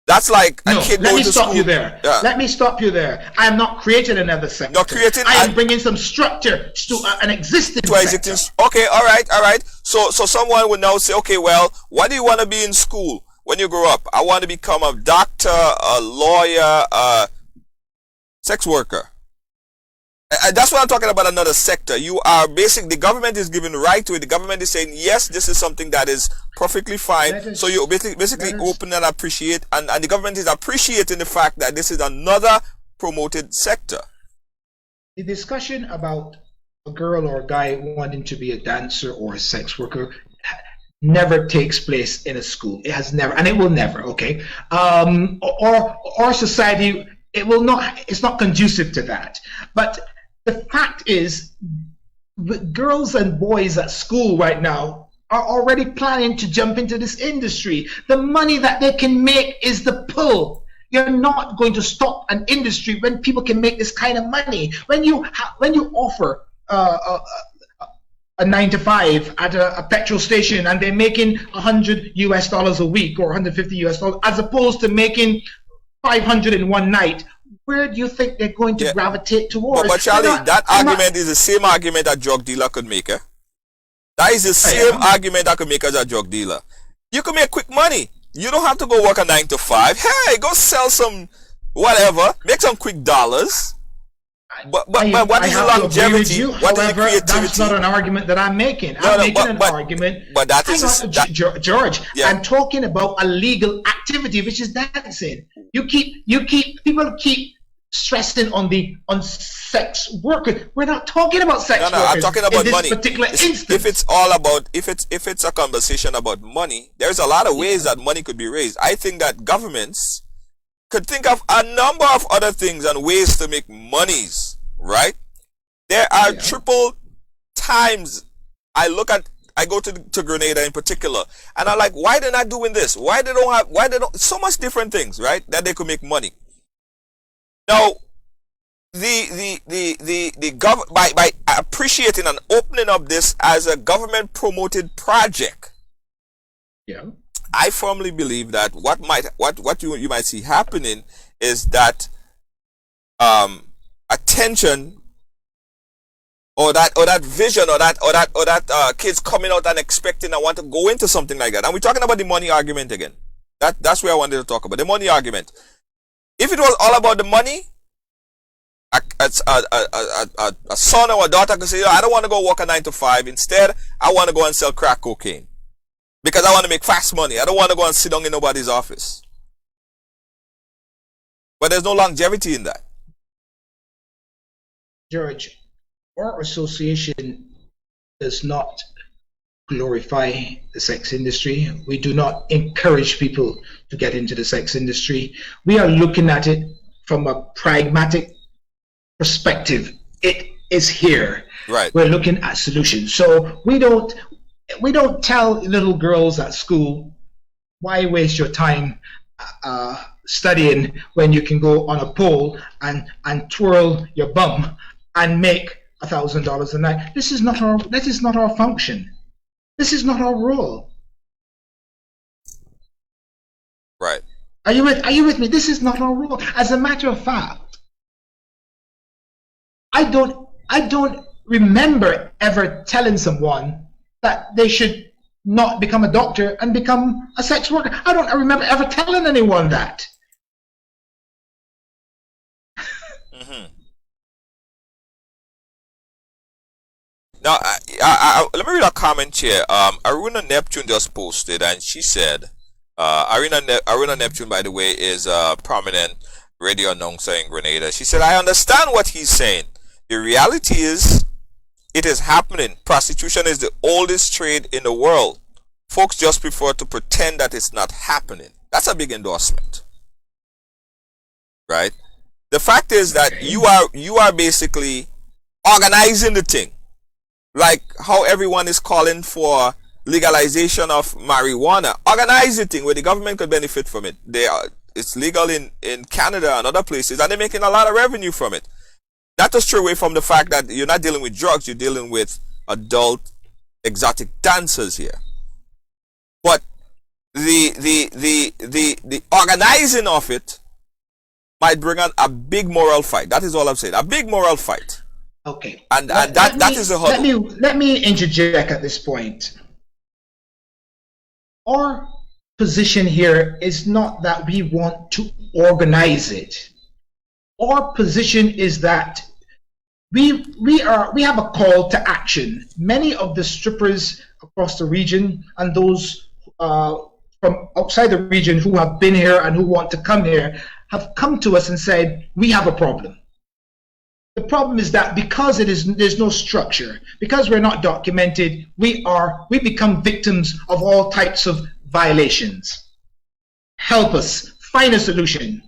that's like a kid going to school. Let me stop you there. I am not creating another sector. I am bringing some structure to an existing sector. Okay, all right. So someone would now say, okay, well, what do you want to be in school when you grow up? I want to become a doctor, a lawyer, a sex worker. That's what I'm talking about, another sector. You are the government is giving right to it. The government is saying, yes, this is something that is perfectly fine. So you basically open and appreciate, and the government is appreciating the fact that this is another promoted sector. The discussion about a girl or a guy wanting to be a dancer or a sex worker never takes place in a school. It has never, and it will never, okay? Or society, it's not conducive to that. But the fact is, the girls and boys at school right now are already planning to jump into this industry. The money that they can make is the pull. You're not going to stop an industry when people can make this kind of money. When you offer a 9-to-5 at a petrol station and they're making $100 a week or $150 as opposed to making 500 in one night, where do you think they're going to gravitate towards? But Charlie, that argument is the same argument a drug dealer could make. That is the same argument I could make as a drug dealer. You can make quick money. You don't have to go work a 9-to-5. Hey, go sell some whatever. Make some quick dollars. But what I is the have to agree with longevity? you. What is the However, that's creativity? not an argument that I'm making. I'm making an argument. But that Hang is on, that, George. yeah. I'm talking about a legal activity, which is dancing. People keep stressing on sex workers. We're not talking about sex workers. I'm talking about in this money. particular instance. If it's all about if it's a conversation about money, there's a lot of ways that money could be raised. I think that governments could think of a number of other things and ways to make monies, right? There are triple times I go to Grenada in particular, and I'm like, why they're not doing this? Why they don't so much different things, right? That they could make money. Now, by appreciating and opening up this as a government promoted project, I firmly believe that what you might see happening is that attention or that vision or that kids coming out and expecting and want to go into something like that. And we're talking about the money argument again. That's where I wanted to talk about the money argument. If it was all about the money, a son or a daughter could say, I don't want to go work a 9 to 5. Instead, I want to go and sell crack cocaine. Because I want to make fast money. I don't want to go and sit down in nobody's office. But there's no longevity in that. George, our association does not glorify the sex industry. We do not encourage people to get into the sex industry. We are looking at it from a pragmatic perspective. It is here. Right. We're looking at solutions. So we don't tell little girls at school, why waste your time studying when you can go on a pole and twirl your bum and make $1,000 a night. That is not our function. This is not our role. Right. Are you with me? This is not our role. As a matter of fact, I don't remember ever telling someone that they should not become a doctor and become a sex worker. I don't remember ever telling anyone that. Now, let me read a comment here. Aruna Neptune just posted, and she said, Aruna Neptune, by the way, is a prominent radio announcer in Grenada. She said, I understand what he's saying. The reality is, it is happening. Prostitution is the oldest trade in the world. Folks just prefer to pretend that it's not happening. That's a big endorsement. Right? The fact is that you are basically organizing the thing. Like how everyone is calling for legalization of marijuana. Organize the thing where the government could benefit from it. It's legal in Canada and other places, and they're making a lot of revenue from it. Not to stray away from the fact that you're not dealing with drugs, you're dealing with adult exotic dancers here. But the organizing of it might bring on a big moral fight. That is all I'm saying. A big moral fight. Okay. And that is a hurdle. Let me interject at this point. Our position here is not that we want to organize it. Our position is that we have a call to action. Many of the strippers across the region and those from outside the region who have been here and who want to come here have come to us and said, we have a problem. The problem is that because there's no structure, because we're not documented, we become victims of all types of violations. Help us find a solution.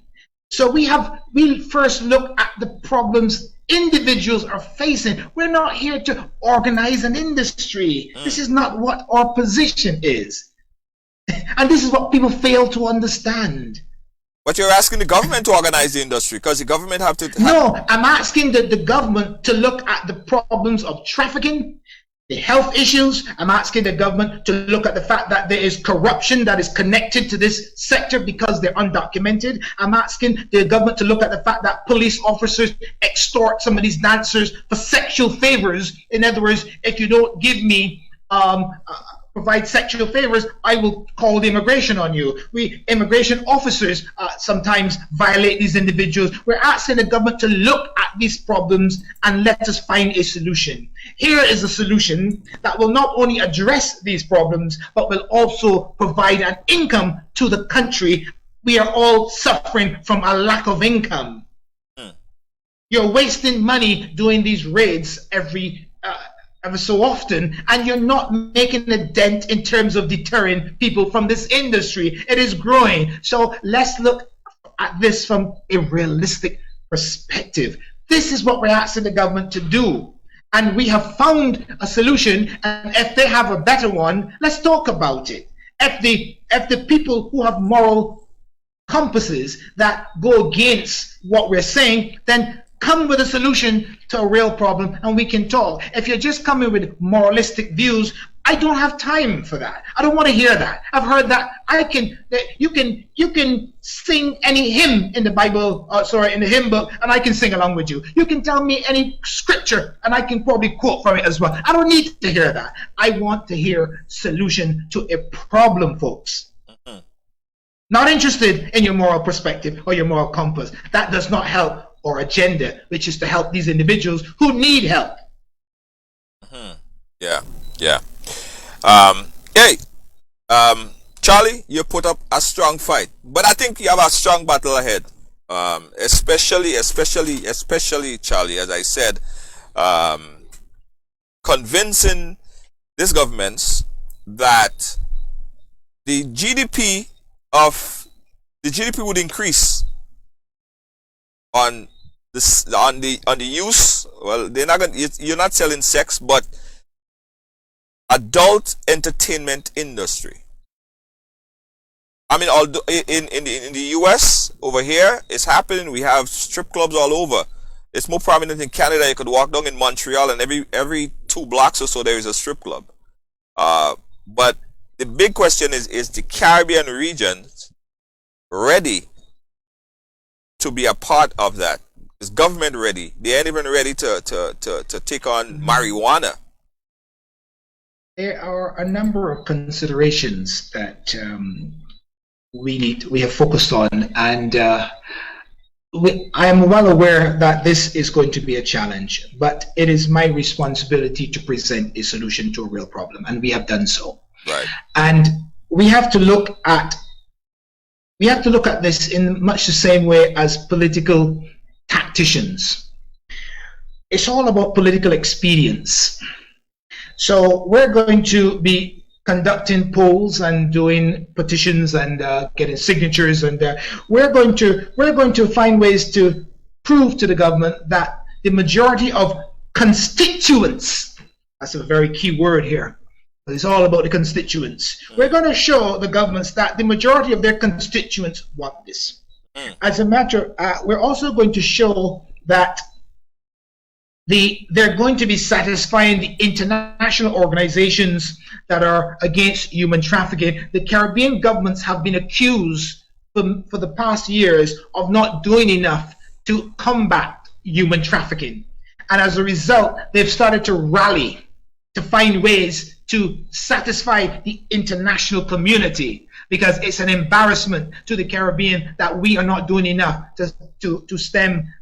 So we first look at the problems individuals are facing. We're not here to organize an industry. This is not what our position is. And this is what people fail to understand. But you're asking the government to organize the industry because the government have to... No, I'm asking the government to look at the problems of trafficking, the health issues. I'm asking the government to look at the fact that there is corruption that is connected to this sector because they're undocumented. I'm asking the government to look at the fact that police officers extort some of these dancers for sexual favors. In other words, if you don't give me provide sexual favors, I will call the immigration on you. Immigration officers sometimes violate these individuals. We're asking the government to look at these problems and let us find a solution. Here is a solution that will not only address these problems, but will also provide an income to the country. We are all suffering from a lack of income. You're wasting money doing these raids every so often, and you're not making a dent in terms of deterring people from this industry. It is growing. So let's look at this from a realistic perspective. This is what we're asking the government to do. And we have found a solution, and if they have a better one, let's talk about it. If the people who have moral compasses that go against what we're saying, then come with a solution to a real problem and we can talk. If you're just coming with moralistic views, I don't have time for that. I don't want to hear that. I've heard that. You can sing any hymn in the Bible, in the hymn book, and I can sing along with you. You can tell me any scripture and I can probably quote from it as well. I don't need to hear that. I want to hear solution to a problem, folks. Not interested in your moral perspective or your moral compass. That does not help our agenda, which is to help these individuals who need help. Yeah. Charlie, you put up a strong fight, but I think you have a strong battle ahead. Especially, Charlie, as I said, convincing these governments that the GDP would increase on the use. Well, they're not gonna. You're not selling sex, but adult entertainment industry. I mean, although in the US over here, it's happening. We have strip clubs all over. It's more prominent in Canada. You could walk down in Montreal, and every 2 blocks or so there is a strip club. But the big question is the Caribbean region ready to be a part of that? Is government ready? They ain't even ready to take on marijuana. There are a number of considerations that we have focused on, and I am well aware that this is going to be a challenge, but it is my responsibility to present a solution to a real problem, and we have done so. Right. And we have to look at this in much the same way as political tacticians. It's all about political expedience. So we're going to be conducting polls and doing petitions and getting signatures, and we're going to find ways to prove to the government that the majority of constituents, that's a very key word here, but it's all about the constituents. We're going to show the governments that the majority of their constituents want this. As a matter, we're also going to show that they're going to be satisfying the international organizations that are against human trafficking. The Caribbean governments have been accused for the past years of not doing enough to combat human trafficking. And as a result, they've started to rally to find ways to satisfy the international community, because it's an embarrassment to the Caribbean that we are not doing enough to stem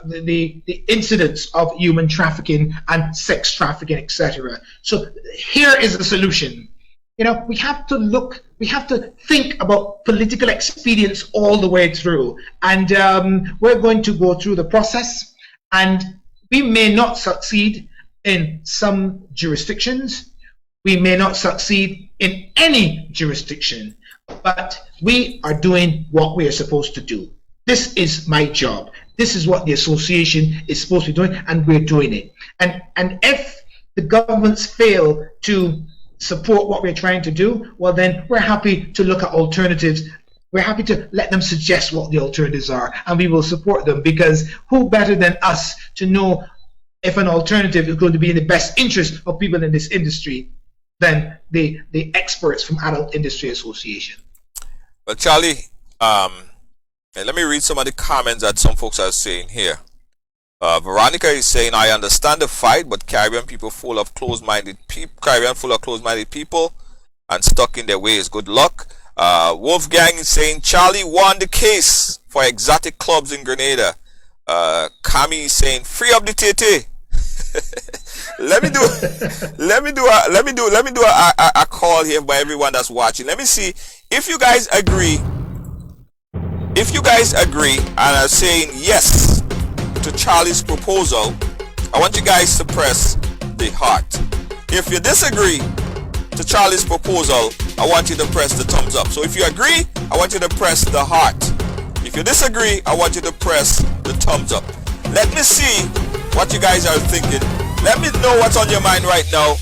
the incidents of human trafficking and sex trafficking, etc. So here is the solution. You know, we have to think about political expedience all the way through, and we're going to go through the process, and we may not succeed in some jurisdictions, we may not succeed in any jurisdiction, but we are doing what we are supposed to do. This is my job. This is what the association is supposed to be doing, and we're doing it. And if the governments fail to support what we're trying to do, well, then we're happy to look at alternatives. We're happy to let them suggest what the alternatives are, and we will support them, because who better than us to know if an alternative is going to be in the best interest of people in this industry than the experts from Adult Industry Association. Well, Charlie, let me read some of the comments that some folks are saying here. Veronica is saying, I understand the fight, but Caribbean people full of closed-minded people and stuck in their ways. Good luck. Wolfgang is saying Charlie won the case for exotic clubs in Grenada. Kami is saying free up the TT. let me do a call here by everyone that's watching. Let me see if you guys agree. If you guys agree and are saying yes to Charlie's proposal, I want you guys to press the heart. If you disagree to Charlie's proposal, I want you to press the thumbs up. So if you agree, I want you to press the heart. If you disagree, I want you to press the thumbs up. Let me see what you guys are thinking. Let me know what's on your mind right now.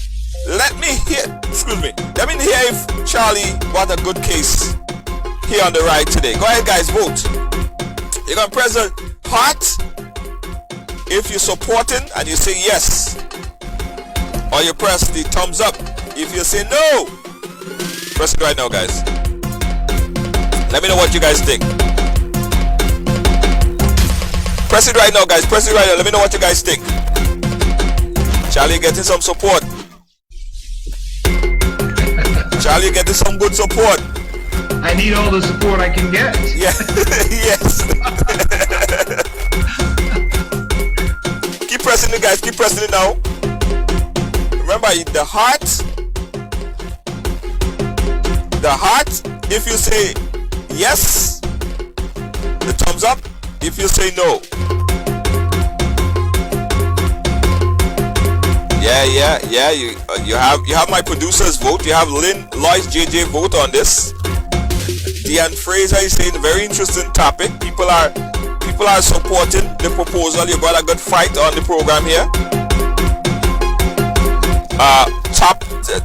Let me hear if Charlie got a good case here on the ride today. Go ahead, guys, vote. You're gonna press the heart if you're supporting and you say yes, or you press the thumbs up if you say no. Press it right now, guys. Let me know what you guys think. Press it right now, guys. Press it right now. Let me know what you guys think. Charlie getting some support. Charlie getting some good support. I need all the support I can get. Yeah. Yes. Keep pressing it, guys. Keep pressing it now. Remember the heart. The heart. If you say yes, the thumbs up. If you say no. Yeah. You have my producer's vote. You have Lynn, Lois, JJ vote on this. Deanne Fraser is saying very interesting topic. People are supporting the proposal. You got a good fight on the program here.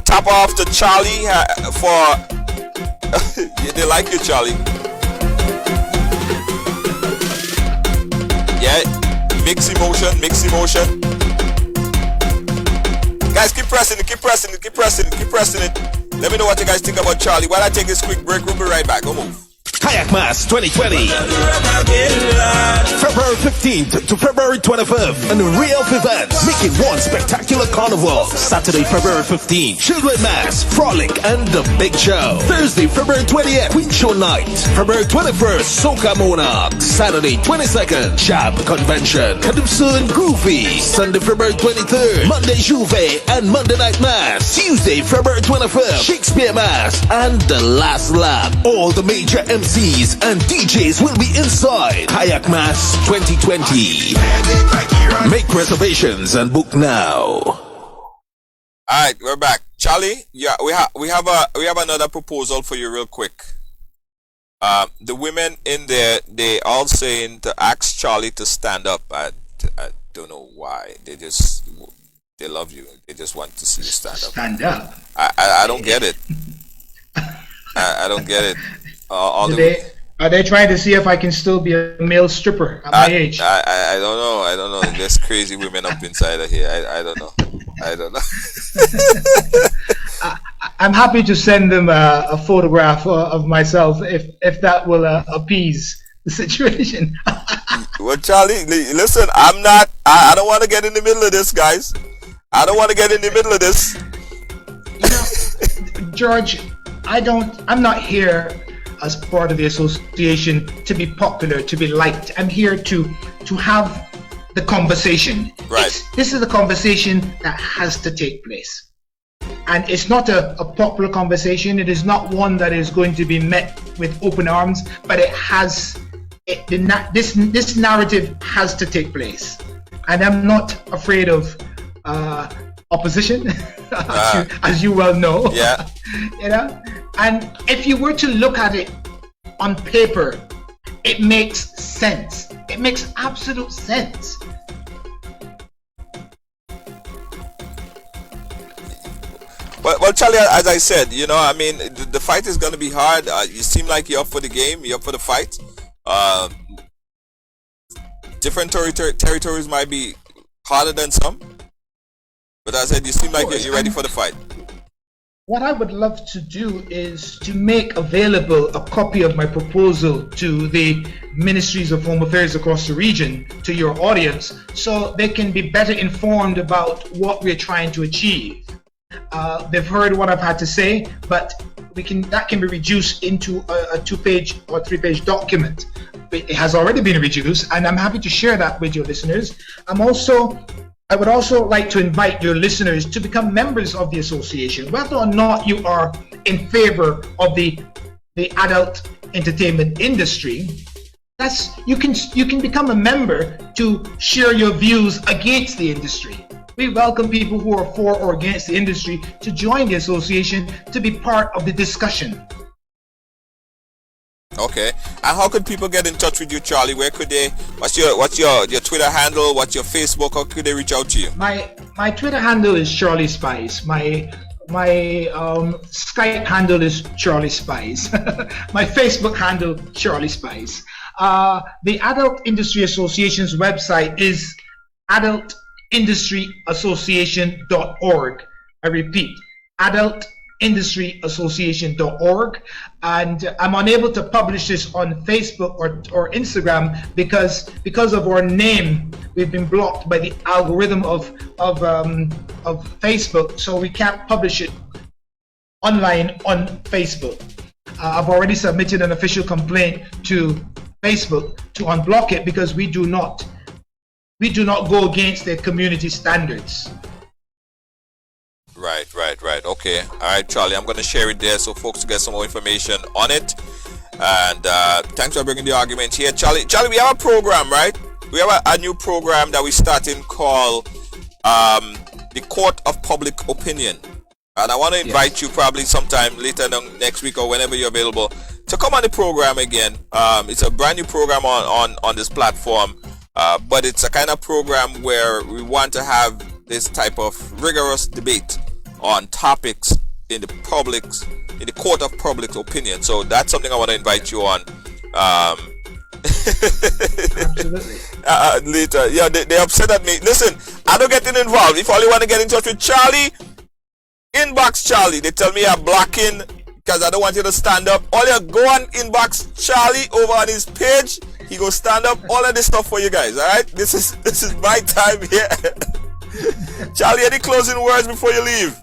Top off to Charlie for yeah, they like you, Charlie. Yeah, mix emotion. Guys, keep pressing it. Let me know what you guys think about Charlie. While I take this quick break, we'll be right back. Go move. Kayak Mass 2020, February 15th to February 25th, an real event making one spectacular carnival. Saturday, February 15th, Children Mass, Frolic, and the Big Show. Thursday, February 20th, Queen Show Night. February 21st, Soca Monarch. Saturday, 22nd, Jab Convention, Calypso and Groovy. Sunday, February 23rd, Monday Juve and Monday Night Mass. Tuesday, February 25th, Shakespeare Mass, and the Last Lap. All the major MCs and DJs will be inside Kayak Mass 2020. Make reservations and book now. Alright, we're back. Charlie, yeah, we have another proposal for you real quick. The women in there, they all saying to ask Charlie to stand up. I don't know why. They love you. They just want to see you stand up. Stand up. I don't get it. I don't get it. Are they trying to see if I can still be a male stripper at my age? I don't know. There's crazy women up inside of here. I don't know. I'm happy to send them a photograph of myself if that will appease the situation. Well, Charlie, listen, I don't want to get in the middle of this, guys. I don't want to get in the middle of this. You know, George, I'm not here as part of the association to be popular, to be liked. I'm here to have the conversation. Right. This is a conversation that has to take place. And it's not a popular conversation. It is not one that is going to be met with open arms, but this narrative has to take place. And I'm not afraid of opposition, as you well know. Yeah. You know, and if you were to look at it on paper, it makes sense. It makes absolute sense. Well, Charlie, as I said, you know, I mean, the fight is going to be hard. You seem like you're up for the game. You're up for the fight. Different territories might be harder than some. But as I said, you seem like you're ready for the fight. What I would love to do is to make available a copy of my proposal to the ministries of home affairs across the region, to your audience, so they can be better informed about what we're trying to achieve. They've heard what I've had to say, but that can be reduced into a 2-page or 3-page document. It has already been reduced, and I'm happy to share that with your listeners. I would also like to invite your listeners to become members of the association, whether or not you are in favor of the adult entertainment industry. You can become a member to share your views against the industry. We welcome people who are for or against the industry to join the association to be part of the discussion. Okay. And how could people get in touch with you, Charlie? Where could they? What's your Twitter handle? What's your Facebook? How could they reach out to you? My Twitter handle is Charlie Spice. My Skype handle is Charlie Spice. My Facebook handle, Charlie Spice. The Adult Industry Association's website is adultindustryassociation.org. I repeat, adultindustryassociation.org. And I'm unable to publish this on Facebook or Instagram because of our name. We've been blocked by the algorithm of Facebook, so we can't publish it online on Facebook. I've already submitted an official complaint to Facebook to unblock it because we do not go against their community standards. Right. Okay. All right, Charlie, I'm going to share it there so folks get some more information on it. And thanks for bringing the argument here. Charlie, we have a program, right? We have a new program that we're starting called the Court of Public Opinion. And I want to invite you probably sometime later next week or whenever you're available to come on the program again. It's a brand new program on this platform, but it's a kind of program where we want to have this type of rigorous debate on topics in the court of public opinion. So that's something I want to invite you on. Absolutely. Later. Yeah, they upset at me. Listen, I don't get involved. If all you want to get in touch with Charlie, inbox Charlie. They tell me I'm blocking because I don't want you to stand up. All you go on inbox Charlie over on his page. He go stand up. All of this stuff for you guys. All right. This is my time here. Charlie, any closing words before you leave?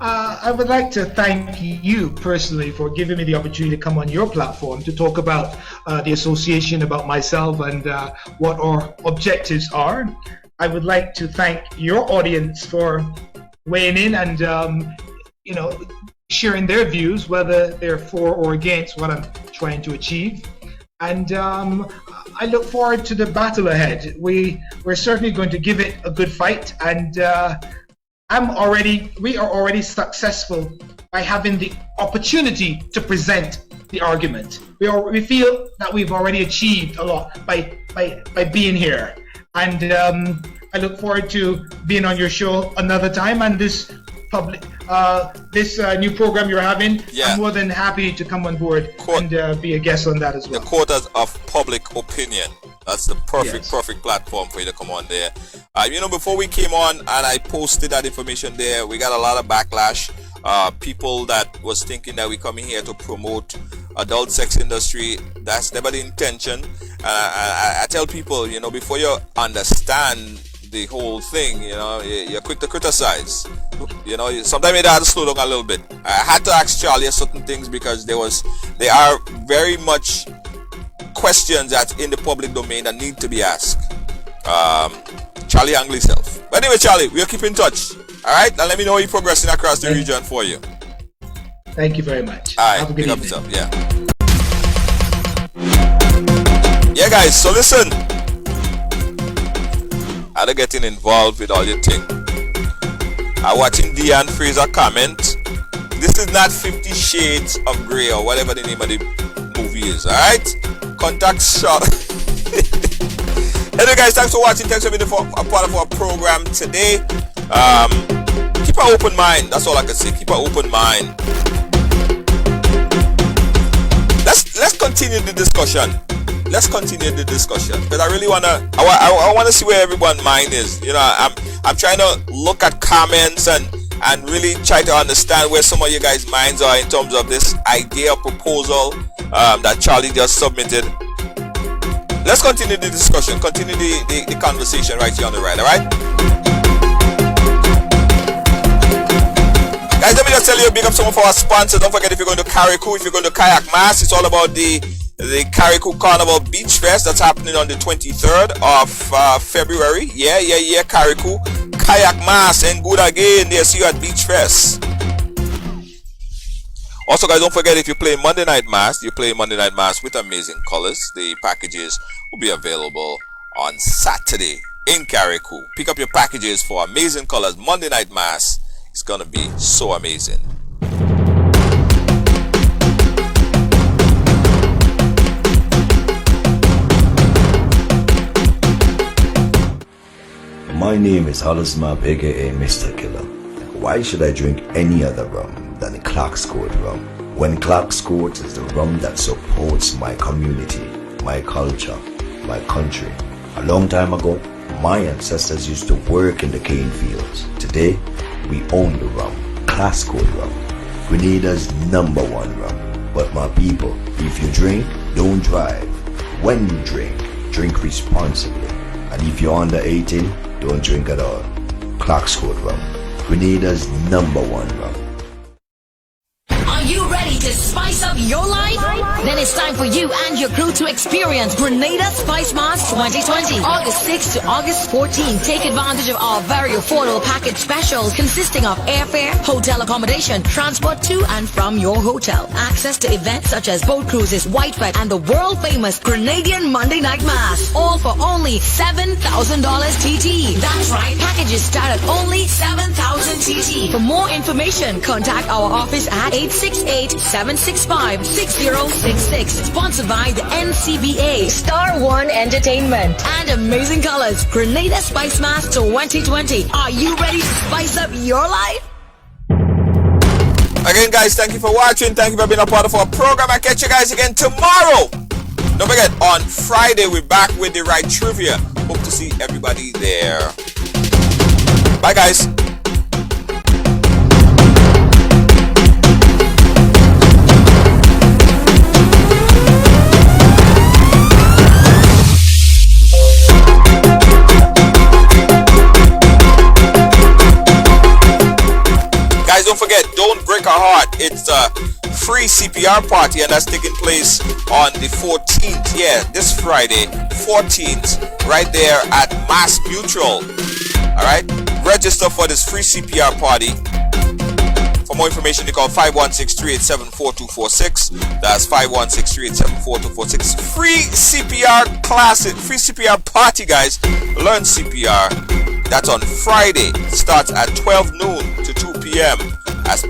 I would like to thank you personally for giving me the opportunity to come on your platform to talk about the association, about myself, and what our objectives are. I would like to thank your audience for weighing in and sharing their views, whether they're for or against what I'm trying to achieve. And I look forward to the battle ahead. We're certainly going to give it a good fight, and we are already successful by having the opportunity to present the argument. We feel that we've already achieved a lot by being here, and I look forward to being on your show another time. And this new program you're having, I'm more than happy to come on board and be a guest on that as well. The Court of Public Opinion. That's the perfect platform for you to come on there. Before we came on and I posted that information there, we got a lot of backlash. People that was thinking that we're coming here to promote adult sex industry. That's never the intention. I tell people, before you understand the whole thing, you're quick to criticize. Sometimes you have to slow down a little bit. I had to ask Charlie certain things because there are very much questions that's in the public domain that need to be asked. Charlie Angley self. But anyway, Charlie, we'll keep in touch. All right, and let me know how you're progressing across the region for you. Thank you very much. All right, have a good evening. Yourself. Yeah, guys. So listen, I don't getting involved with all your thing. I'm watching Deanne Fraser comment. This is not 50 Shades of Grey or whatever the name of the movie is. All right, contact Charlotte. Anyway, guys, thanks for watching. Thanks for being a part of our program today. Keep an open mind. That's all I can say. Keep an open mind. Let's continue the discussion. Because I really wanna. I wanna see where everyone's mind is. I'm trying to look at comments and and really try to understand where some of you guys' minds are in terms of this idea proposal that Charlie just submitted. Let's continue the discussion, continue the conversation right here on the ride, alright? Guys, let me just tell you, big up some of our sponsors. Don't forget, if you're going to Carriacou, if you're going to Kayak Mass, it's all about the Carriacou Carnival Beach Fest that's happening on the 23rd of February. Yeah, Carriacou. Kayak Mass and good again. They'll see you at Beach Fest. Also, guys, don't forget, if you play Monday Night Mass, you play Monday Night Mass with amazing colors. The packages will be available on Saturday in Carriacou. Pick up your packages for amazing colors. Monday Night Mass is going to be so amazing. My name is Hollismap, aka Mr. Killer. Why should I drink any other rum than Clark's Court rum, when Clark's Court is the rum that supports my community, my culture, my country? A long time ago, my ancestors used to work in the cane fields. Today, we own the rum, Clark's Court rum, Grenada's #1 rum. But my people, if you drink, don't drive. When you drink responsibly. And if you're under 18, don't drink at all. Clark's Court rum, Grenada's #1 rum. Are you ready to spice up your life? Then it's time for you and your crew to experience Grenada Spice Mass 2020. August 6th to August 14th. Take advantage of our very affordable package specials consisting of airfare, hotel accommodation, transport to and from your hotel, access to events such as boat cruises, Whiteford, and the world-famous Grenadian Monday Night Mass. All for only $7,000 TT. That's right, packages start at only $7,000 TT. For more information, contact our office at 868-765-6066. Sponsored by the NCBA, Star One Entertainment, and Amazing Colors. Grenada Spice Mass 2020. Are you ready to spice up your life? Again, guys, thank you for watching. Thank you for being a part of our program. I'll catch you guys again tomorrow. Don't forget, on Friday, we're back with the Ride Trivia. Hope to see everybody there. Bye, guys. Don't forget, don't break our heart. It's a free CPR party, and that's taking place on the 14th. Yeah, this Friday, 14th, right there at Mass Mutual. All right, register for this free CPR party. For more information, you call 516-387-4246. That's 516-387-4246. Free CPR classes, free CPR party, guys. Learn CPR. That's on Friday. Starts at 12 noon to 2 p.m. as